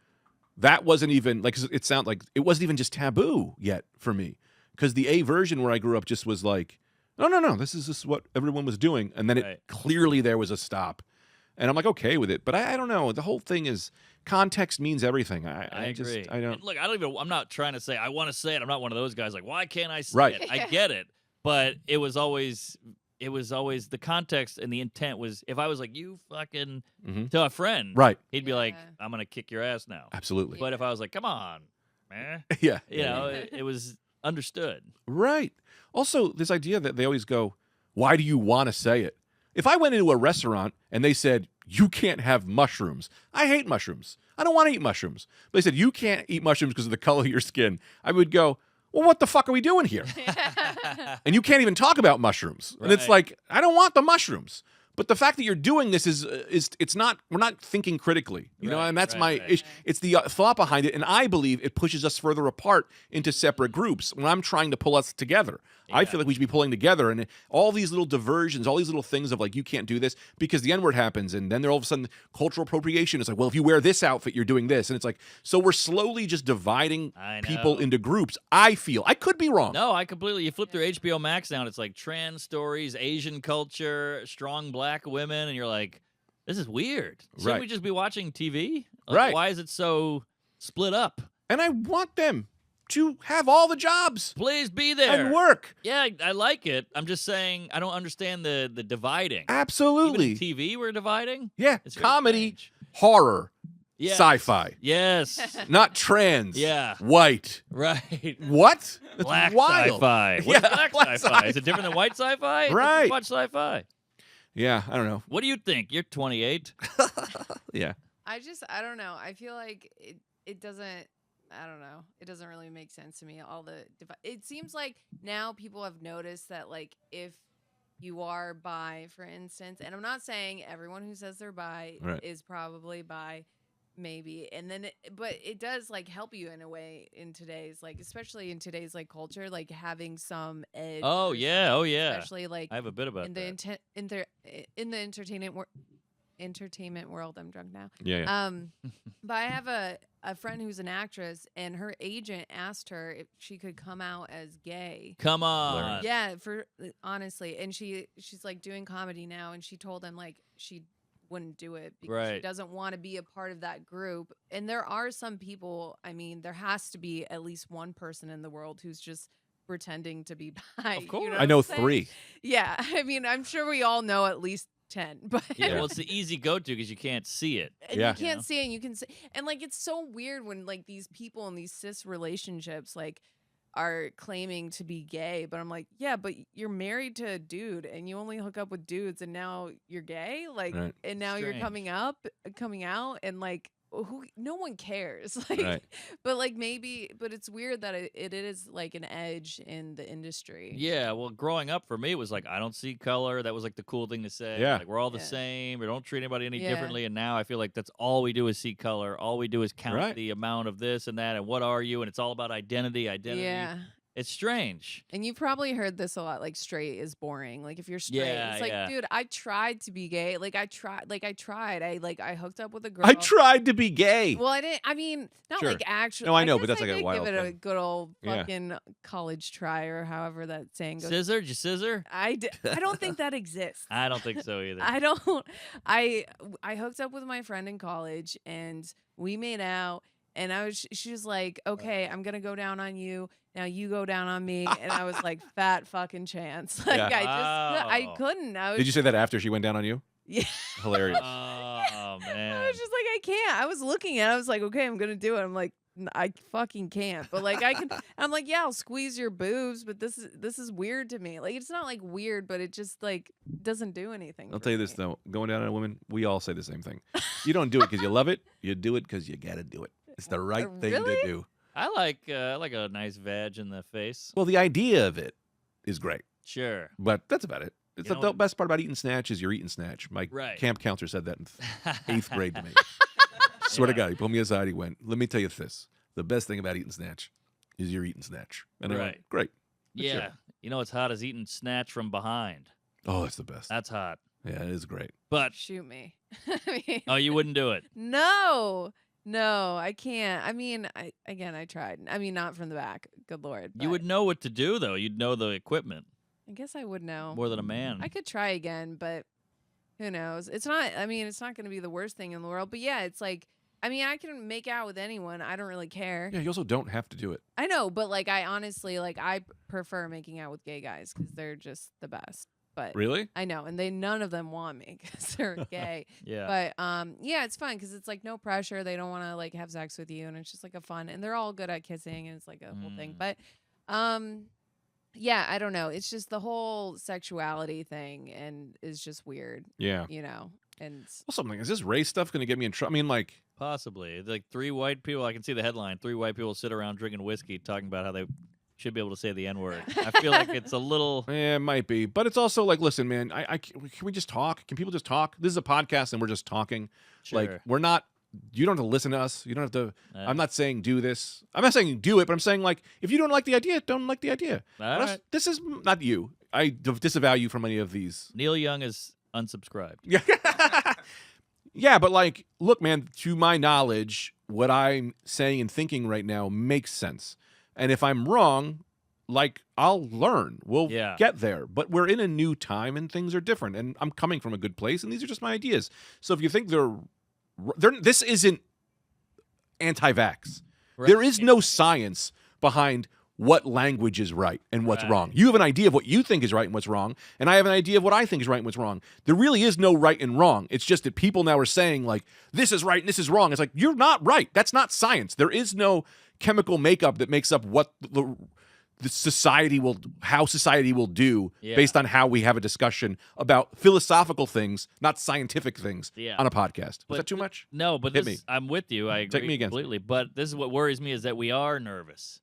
That wasn't even like, it sounded like it wasn't even just taboo yet for me. Because the A version where I grew up just was like, no, this is just what everyone was doing. And then it clearly there was a stop. And I'm like, okay with it. But I don't know. The whole thing is context means everything. I agree. I don't. And look, I'm not trying to say, I want to say it. I'm not one of those guys like, why can't I say Right. it? I get it. But it was always the context and the intent was, if I was like, you fucking, to a friend, Right. he'd be like, I'm going to kick your ass now. Absolutely. But if I was like, come on, man, Yeah. it was understood. Right. Also, this idea that they always go, why do you want to say it? If I went into a restaurant and they said, you can't have mushrooms. I hate mushrooms. I don't want to eat mushrooms. But they said, you can't eat mushrooms because of the color of your skin. I would go, well, what the fuck are we doing here? And you can't even talk about mushrooms. And it's like, I don't want the mushrooms. But the fact that you're doing this is it's not, we're not thinking critically, you know, and that's it's the thought behind it. And I believe it pushes us further apart into separate groups when I'm trying to pull us together. I feel like we should be pulling together, and all these little diversions, all these little things of like, you can't do this because the N-word happens. And then they're all of a sudden cultural appropriation. It's like, well, if you wear this outfit, you're doing this. And it's like, so we're slowly just dividing people into groups. I feel, I could be wrong. No, I completely, you flip through HBO Max now and it's like trans stories, Asian culture, strong black women. And you're like, this is weird. Shouldn't we just be watching TV? Like, why is it so split up? And I want them to have all the jobs. Please be there. And work. Yeah, I like it. I'm just saying I don't understand the dividing. Absolutely. Even in TV we're dividing? Yeah. It's very Comedy, strange. horror, Yes. sci-fi. Yes. Not trans. Yeah. White. Right. What? That's Black wild. sci-fi. What is Yeah, black sci-fi? Is it different than white sci-fi? Right. Watch sci-fi. Yeah, I don't know. What do you think? You're 28. Yeah. I don't know. I feel like it doesn't. I don't know. It doesn't really make sense to me. It seems like now people have noticed that, like, if you are bi, for instance, and I'm not saying everyone who says they're bi is probably bi, maybe, and then but it does like help you in a way in today's, like, especially in today's like culture, like having some edge. Oh yeah, especially like I have a bit about in that. in the entertainment world. I'm drunk now. Yeah. But I have a friend who's an actress, and her agent asked her if she could come out as gay. Come on. Yeah, honestly, and she's like doing comedy now, and she told him like she wouldn't do it because she doesn't want to be a part of that group. And there are some people, I mean, there has to be at least one person in the world who's just pretending to be bi. Of course. You know I know what I'm saying? 3. Yeah, I mean, I'm sure we all know at least 10, but Yeah, well, it's the easy go-to because you can't see it. and Yeah. you can't see it, and you can see, and like it's so weird when like these people in these cis relationships like are claiming to be gay, but I'm like, yeah, but you're married to a dude and you only hook up with dudes, and now you're gay, like, and now you're coming out, and like, no one cares, like, but like maybe, but it's weird that it is like an edge in the industry. Yeah, well, growing up for me it was like, I don't see color. That was like the cool thing to say. Yeah. Like, we're all the same. We don't treat anybody any differently. And now I feel like that's all we do is see color. All we do is count the amount of this and that and what are you, and it's all about identity. Yeah. It's strange. And you probably heard this a lot, like straight is boring. Like if you're straight, Yeah, it's like, yeah. dude, I tried to be gay. I tried. I hooked up with a girl. I tried to be gay. Well, I didn't. I mean, not Sure. like actually. No, I know, but guess that's like a did wild give it a thing. good old Yeah. fucking college try, or however that saying goes. Scissor? Did you scissor? I don't think that exists. I don't think so either. I don't. I hooked up with my friend in college, and we made out. And she was like, okay, I'm gonna go down on you. Now you go down on me. And I was like, fat fucking chance. Like Yeah. I Wow. couldn't. I was Did you say that after she went down on you? Yeah. Hilarious. Oh, I man. was just like, I can't. I was looking at it. I was like, okay, I'm gonna do it. I'm like, I fucking can't. But like I can. I'm like, yeah, I'll squeeze your boobs. But this is weird to me. Like it's not like weird, but it just like doesn't do anything. I'll for tell you this me. though, going down on a woman, we all say the same thing. You don't do it because you love it. You do it because you gotta do it. It's the right thing Really? to do. I like a nice veg in the face. Well, the idea of it is great, Sure. but that's about it. It's You the know- best part about eating snatch is you're eating snatch. My Right. camp counselor said that in 8th grade to me. Swear to Yeah. God, he pulled me aside. He went, "Let me tell you this: the best thing about eating snatch is you're eating snatch." And I went, Right. "Great. Yeah. Sure. You know what's hot is eating snatch from behind. Oh, it's the best. That's hot. Yeah, it is great." But Shoot me. I mean, oh, you wouldn't do it. No, I can't. I mean, I tried. I mean, not from the back. Good Lord. You but would know what to do though. You'd know the equipment I guess I would know. more than a man. I could try again, but who knows? It's not. I mean, it's not going to be the worst thing in the world. But yeah, it's like. I mean, I can make out with anyone. I don't really care. Yeah, you also don't have to do it. I know, but like, I honestly like. I prefer making out with gay guys because they're just the best. But Really? I know, and none of them want me because they're gay. Yeah. But yeah, it's fun because it's like no pressure. They don't want to like have sex with you, and it's just like a fun. And they're all good at kissing, and it's like a whole thing. Mm. But yeah, I don't know. It's just the whole sexuality thing, and is just weird, Yeah. you know. And Also, I'm like, is this race stuff going to get me in trouble? I mean, like, Possibly. It's like 3 white people. I can see the headline. 3 white people sit around drinking whiskey talking about how they should be able to say the N-word. I feel like it's a little... it might be, but it's also like, listen, man, can we just talk? Can people just talk? This is a podcast, and we're just talking. Like, Sure. we're not. You don't have to listen to us. You don't have to. Uh, I'm not saying do this. I'm not saying do it, but I'm saying like, if you don't like the idea, don't like the idea. All But right. this is not you. I disavow you from any of these. Neil Young is unsubscribed. Yeah. Yeah, but like, look, man, to my knowledge, what I'm saying and thinking right now makes sense. And if I'm wrong, like, I'll learn. We'll Yeah. get there. But we're in a new time and things are different. And I'm coming from a good place, and these are just my ideas. So if you think they're this isn't anti-vax. There is no science behind what language is right and what's Right. wrong. You have an idea of what you think is right and what's wrong, and I have an idea of what I think is right and what's wrong. There really is no right and wrong. It's just that people now are saying, like, this is right and this is wrong. It's like, you're not right. That's not science. There is no chemical makeup that makes up what the society will, how society will do Yeah. based on how we have a discussion about philosophical things, not scientific things, Yeah. on a podcast. Was But that too much? No, but Hit this, me. I'm with you. I agree Take me against it. completely. But this is what worries me is that we are nervous.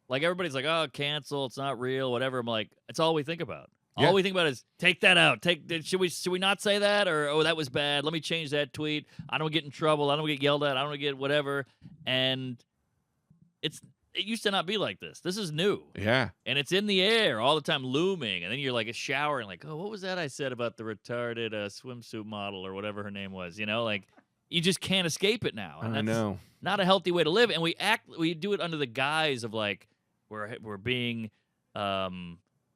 Like everybody's like, oh, cancel. It's not real. Whatever. I'm like, it's all we think about. Yeah. All we think about is take that out. Should we not say that? Or oh, that was bad. Let me change that tweet. I don't get in trouble. I don't get yelled at. I don't get whatever. And it used to not be like this. This is new. Yeah. And it's in the air all the time, looming. And then you're like a shower and like, oh, what was that I said about the retarded swimsuit model or whatever her name was? You know, like you just can't escape it now. And I that's know. not a healthy way to live. And we do it under the guise of like we're being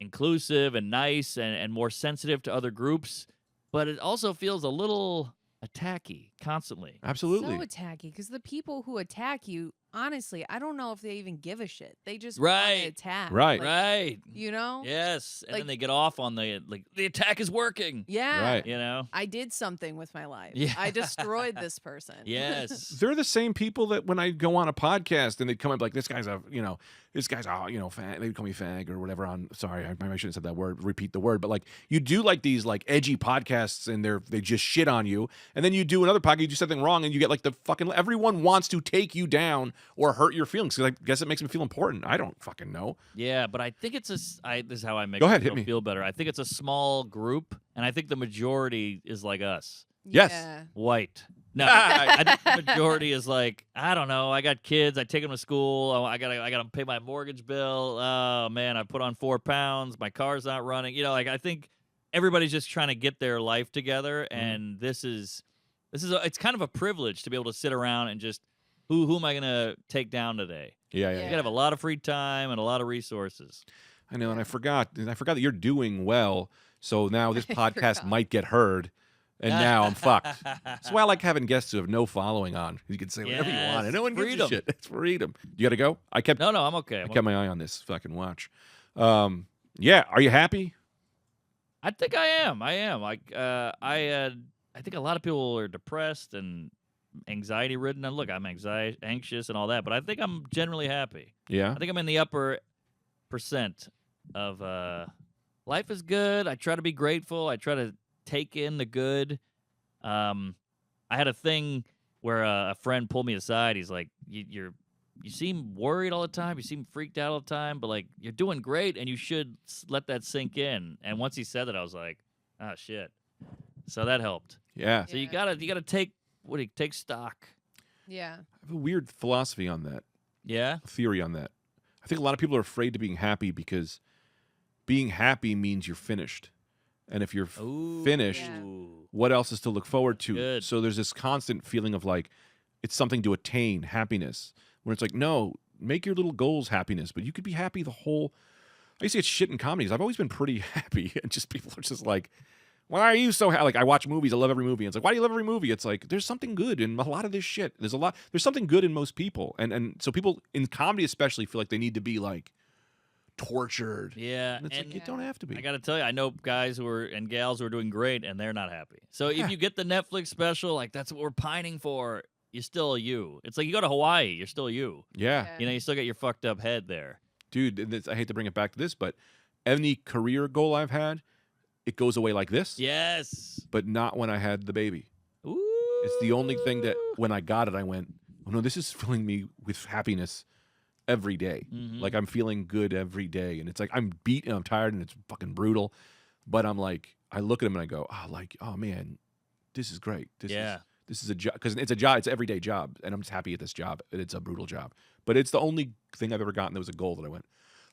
inclusive and nice and more sensitive to other groups. But it also feels a little attacky constantly. Absolutely. so attacky because the people who attack you, honestly, I don't know if they even give a shit. They just Right. wanna attack. Right. Like, Right. You know? Yes. And Like- then they get off on the attack is working. Yeah. Right. You know? I did something with my life. Yeah. I destroyed this person. Yes. They're the same people that when I go on a podcast and they come up like, this guy's a fag. They call me fag or whatever. Sorry, I shouldn't have said that word. Repeat the word. But like, you do like these like edgy podcasts and they just shit on you. And then you do another podcast, you do something wrong, and you get like the fucking, everyone wants to take you down or hurt your feelings. Because I guess it makes me feel important. I don't fucking know. Yeah, but I think it's this is how I make Go ahead, hit myself me. feel better. I think it's a small group, and I think the majority is like us, Yes. Yeah. white. No, I think the majority is like, I don't know. I got kids. I take them to school. I gotta pay my mortgage bill. Oh man, I put on 4 pounds. My car's not running. Like I think everybody's just trying to get their life together, and it's kind of a privilege to be able to sit around and just who am I gonna take down today? Yeah. You gotta have a lot of free time and a lot of reasons. I know, and I forgot that you're doing well. So now this podcast forgot. might get heard, and now I'm fucked. That's why I like having guests who have no following on. You can say whatever you want, and no one gives a freedom. shit. It's freedom. You got to go. I kept No, I'm okay. I kept my eye on this fucking watch. Yeah. Are you happy? I think I am. Like, I think a lot of people are depressed and anxiety ridden. And look, I'm anxious and all that, but I think I'm generally happy. Yeah. I think I'm in the upper percent of life is good. I try to be grateful. I try to take in the good. I had a thing where a friend pulled me aside. He's like, you seem worried all the time. You seem freaked out all the time, but like you're doing great, and you should let that sink in. And once he said that, I was like, ah, shit. So that helped. Yeah. So you gotta take stock. Yeah. I have a weird philosophy on that. Yeah. Theory on that. I think a lot of people are afraid to being happy because being happy means you're finished. And if you're finished, Yeah. what else is to look forward to? Good. So there's this constant feeling of like it's something to attain, happiness. When it's like, no, make your little goals happiness, but you could be happy the whole. I used to get shit in comedies. I've always been pretty happy, and just people are just like, why are you so happy? Like, I watch movies. I love every movie. And it's like, why do you love every movie? It's like, there's something good in a lot of this shit. There's something good in most people. And so people in comedy especially feel like they need to be like tortured. Yeah. And it's like, you don't have to be. I got to tell you, I know guys and gals who are doing great, and they're not happy. So if you get the Netflix special, like that's what we're pining for, you're still you. It's like you go to Hawaii, you're still you. Yeah. You still get your fucked up head there. Dude, and I hate to bring it back to this, but any career goal I've had, it goes away like this. Yes. But not when I had the baby. Ooh. It's the only thing that when I got it, I went, oh no, this is filling me with happiness every day. Mhm. Like I'm feeling good every day. And it's like I'm beat and I'm tired and it's fucking brutal. But I'm like, I look at him and I go, oh man, this is great. This is a job, because it's a job. It's an everyday job, and I'm just happy at this job. And it's a brutal job, but it's the only thing I've ever gotten that was a goal that I went,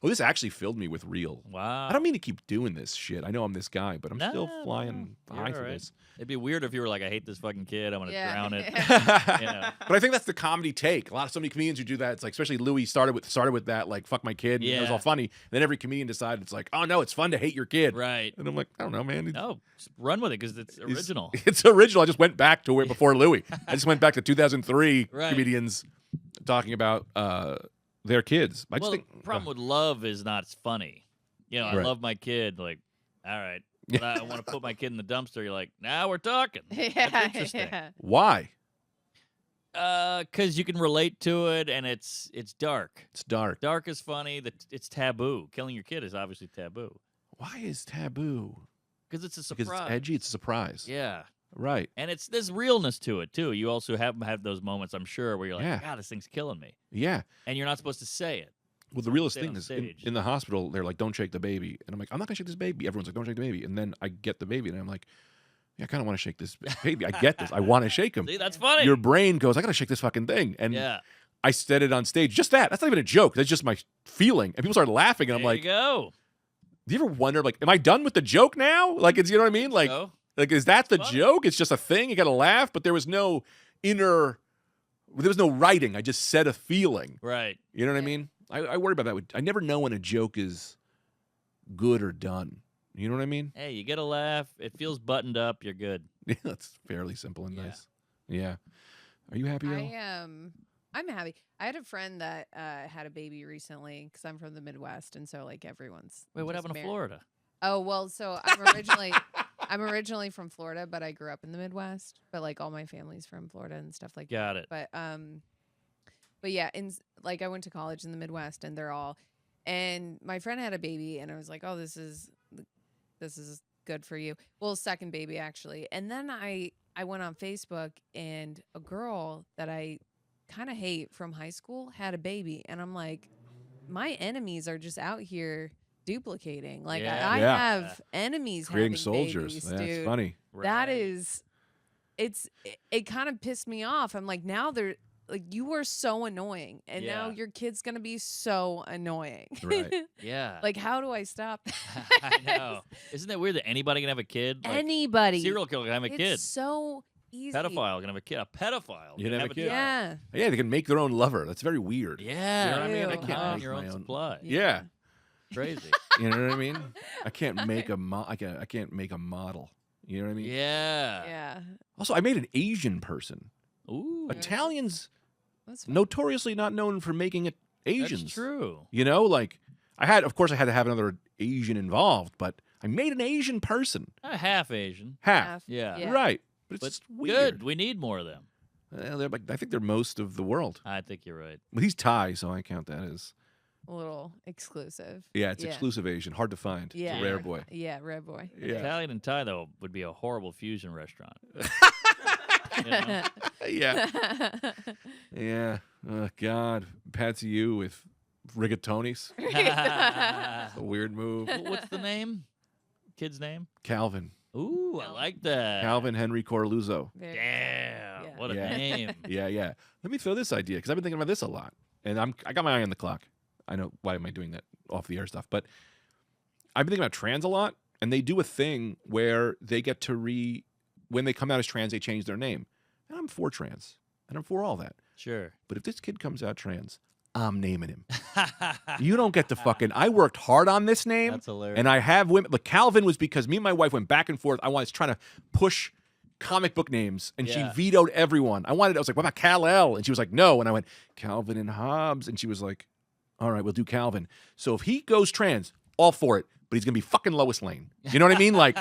oh, this actually filled me with real. Wow. I don't mean to keep doing this shit. I know I'm this guy, but I'm still No, flying no. high You're for all right. this. It'd be weird if you were like, I hate this fucking kid. I'm going to drown it. But I think that's the comedy take. A lot of so many comedians who do that. It's like, especially Louis started with that, like, fuck my kid. And it was Yeah. all funny. And then every comedian decided it's like, oh no, it's fun to hate your kid. Right. And I'm like, I don't know, man. No, just run with it because it's original. It's original. I just went back to where before Louis. I just went back to 2003 Right. comedians talking about their kids. I just Well, think the problem with love is not funny. I Right. love my kid. Like, all right. Yeah. But I want to put my kid in the dumpster. You're like, now we're talking. That's Yeah. interesting. Yeah. why? Because you can relate to it, and it's dark. It's dark. Dark is funny. It's taboo. Killing your kid is obviously taboo Why is taboo? because it's a Because surprise. it's edgy. It's a surprise. Yeah, Right. and there's realness to it too. You also have those moments, I'm sure, where you're like, Yeah. God, this thing's killing me, Yeah. and you're not supposed to say it. Well, the realest Say it thing on is stage. in the hospital, they're like, don't shake the baby. And I'm like, I'm not going to shake this baby. Everyone's like, don't shake the baby. And then I get the baby, and I'm like, yeah, I kind of want to shake this baby. I get this. I want to shake him. See, that's funny. Your brain goes, I got to shake this fucking thing. And yeah, I said it on stage. Just that. That's not even a joke. That's just my feeling. And people started laughing, and I'm there like, you go. do you ever wonder, like, am I done with the joke now? Like, it's, you know what I mean? Like, So, like is that the Funny. joke? It's just a thing. You got to laugh, but there was no writing. I just said a feeling. right. You know what I Yeah. mean? I worry about that. I never know when a joke is good or done. You know what I mean? Hey, you get a laugh. It feels buttoned up. You're good. Yeah, that's fairly simple and Yeah. nice. Yeah. Are you happy, Elle? I'm happy. I had a friend that had a baby recently because I'm from the Midwest, and so like everyone's. Wait, what just happened to married. Florida? Oh well, so I'm originally from Florida, but I grew up in the Midwest. But like all my family's from Florida and stuff like Got that. it. But yeah, like I went to college in the Midwest, and and my friend had a baby, and I was like, oh, this is good for you. Well, second baby actually, and then I went on Facebook, and a girl that I kind of hate from high school had a baby, and I'm like, my enemies are just out here duplicating. Like Yeah. I Yeah. have enemies Creating having soldiers. babies, That's dude. funny. That Right. is it kind of pissed me off. I'm like, now they're like, you were so annoying, and now Yeah. your kid's gonna be so annoying. Right. Yeah. Like, how do I stop that? I know. Isn't it weird that anybody can have a kid? Like, Anybody. serial killer can have a It's kid. so easy. Pedophile can have a kid. A pedophile You can can have have a a kid. child. Yeah. Yeah, they can make their own lover. That's very weird. Yeah. You know what I mean? I Ew. can't On make your my own own. supply. Yeah. Crazy. You know what I mean? I can't make a I can't make a model. You know what I mean? Yeah. Yeah. Also, I made an Asian person. Ooh. Italians That's fine. notoriously not known for making it Asians. That's true. You know, like of course I had to have another Asian involved, but I made an Asian person. Half Asian. Half. Yeah. Yeah. Right. But it's But just weird. good. We need more of them. They're like, I think they're most of the world. I think you're right. Well, he's Thai, so I count that as. A little exclusive. Yeah, it's Yeah. exclusive Asian. Hard to find. Yeah. It's a rare boy. Yeah, rare boy. Yeah. Italian and Thai though would be a horrible fusion restaurant. You know? Yeah. Yeah. Oh, God. Patsy you with rigatonis. A weird move. What's the name? Kid's name? Calvin. Ooh, I like that. Calvin Henry Corluzzo. Very Damn. Yeah. What a Yeah. name. Yeah, yeah. Let me throw this idea because I've been thinking about this a lot, and I got my eye on the clock. I know why am I doing that off the air stuff, but I've been thinking about trans a lot, and they do a thing where they get to when they come out as trans, they change their name, and I'm for trans, and I'm for all that. Sure. But if this kid comes out trans, I'm naming him. You don't get to fucking. I worked hard on this name, That's hilarious. and I have women. But Calvin was because me and my wife went back and forth. I was trying to push comic book names, and Yeah. she vetoed everyone. I was like, what about Kal-El? And she was like, no. And I went, Calvin and Hobbes. And she was like, all right, we'll do Calvin. So if he goes trans, all for it. But he's gonna be fucking Lois Lane. You know what I mean? Like,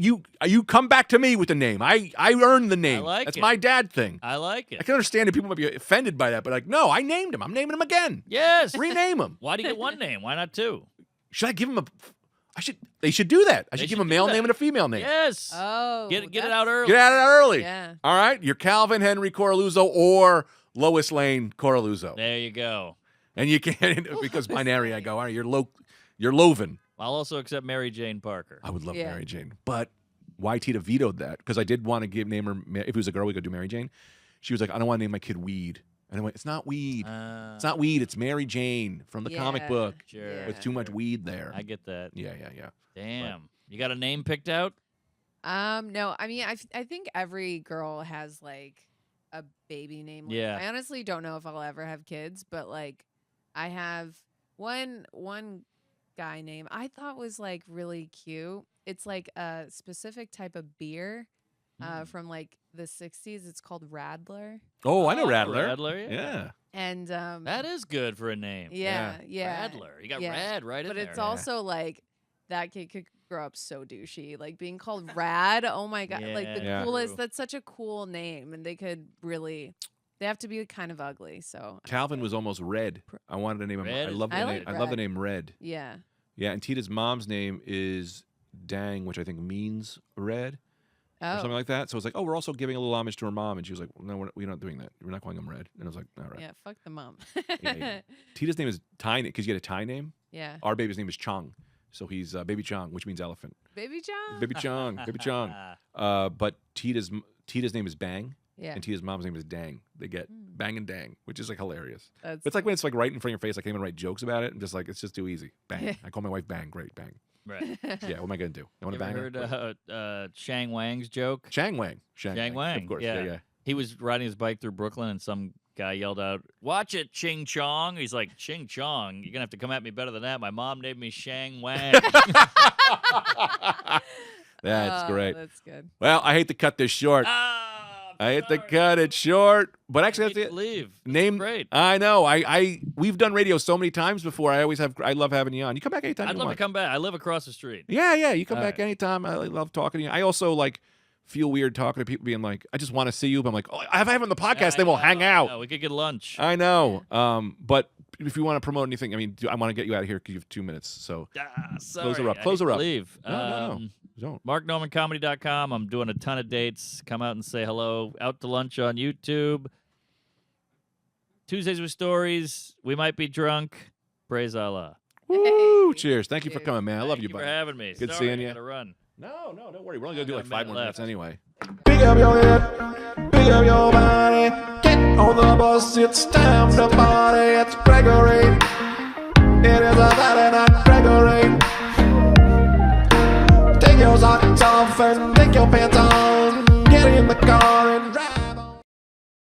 you come back to me with the name. I earned the name. like That's it. my dad thing. I like I it. can understand that people might be offended by that, but like, no, I named him. I'm naming him again. Yes. Rename him. Why do you get one name? Why not two? Should I give him a? They should do that. I They should give should him a do male that. name and a female name. Yes. Oh. Get it that's- out early. Get out of that early. Yeah. All right, you're Calvin Henry Corluzzo or Lois Lane Corluzzo, There you go. and you can't because binary. I go, all right, you're Loven. I'll also accept Mary Jane Parker. I would love Yeah. Mary Jane, but Tita vetoed that because I did want to name her. If it was a girl, we could do Mary Jane. She was like, I don't want to name my kid Weed, and I went, it's not Weed. It's not Weed. It's Mary Jane from the comic Yeah. book Sure. with too much weed there. I get that. Yeah. Damn. You got a name picked out? No, I mean, I think every girl has like a baby name. Like, Yeah. I honestly don't know if I'll ever have kids, but like, I have one guy name I thought was like really cute. It's like a specific type of beer, from like the '60s. It's called Radler, Oh, I know Rattler. Rattler, yeah. Yeah. and That is good for a name. yeah. Rattler. You got Yeah. Rad right in But there. it's also like that kid could grow up so douchey. Like being called Rad, oh my god, like the Yeah. coolest. True. That's such a cool name, and they could really. They have to be kind of ugly. So Calvin was almost Red. I wanted to name him. Red I is love the I name. like I love the Red. name Red. yeah. Yeah, and Tita's mom's name is Dang, which I think means red or something Oh like that. So I was like, oh, we're also giving a little homage to her mom, and she was like, no, we're not doing that. We're not calling him Red. And I was like, all right. yeah. Fuck the mom. Yeah. Tita's name is Thai because you get a Thai name. Yeah. Our baby's name is Chong, so he's Baby Chong, which means elephant. Baby John. Baby Chong, Baby Chong. But Tita's name is Bang, Yeah. and Tita's mom's name is Dang. They get Bang and Dang, which is like hilarious. That's It's like when it's like right in front of your face, I can't even write jokes about it. I'm just like, it's just too easy. Bang. I call my wife Bang. Great, Bang. Right. Yeah, what am I gonna do? I want You to bang ever her? heard Shang Wang's joke? Shang Wang. Shang Wang. Of course. Yeah. Yeah. He was riding his bike through Brooklyn, and some guy yelled out, "Watch it, Ching Chong!" He's like, "Ching Chong, you're gonna have to come at me better than that. My mom named me Shang Wang." That's Oh, great. That's good. Well, I hate to cut this short. I hate to cut it short, but actually, that's it. Leave. Name. Great. I know. We've done radio so many times before. I love having you on. You come back anytime I'd you love to want. come back. I live across the street. Yeah. You come All back right. anytime. I love talking to you. I also like feel weird talking to people, being like, I just want to see you, but I'm like, oh, if I have on the podcast, then we'll hang out. Yeah, we could get lunch. I know. But if you want to promote anything, I mean, I want to get you out of here because you have 2 minutes. So Sorry, her up. I Close need her to up. Leave. No. Don't. MarkNormanComedy.com. I'm doing a ton of dates. Come out and say hello. Out to lunch on YouTube. Tuesdays with Stories. We might be drunk. Praise Allah. Woo! Hey. Cheers. Thank you for Cheers. coming, man. I love Thank you, for buddy. having me. Good Sorry, seeing I you. gotta run. No, don't worry. We're only gonna do got like a 5 minute more minutes left. anyway. Pick up your head, pick up your body. Get on the bus, it's time to party. It's Gregory. It is a Saturday night, Gregory. Take your socks off and take your pants on. Get in the car.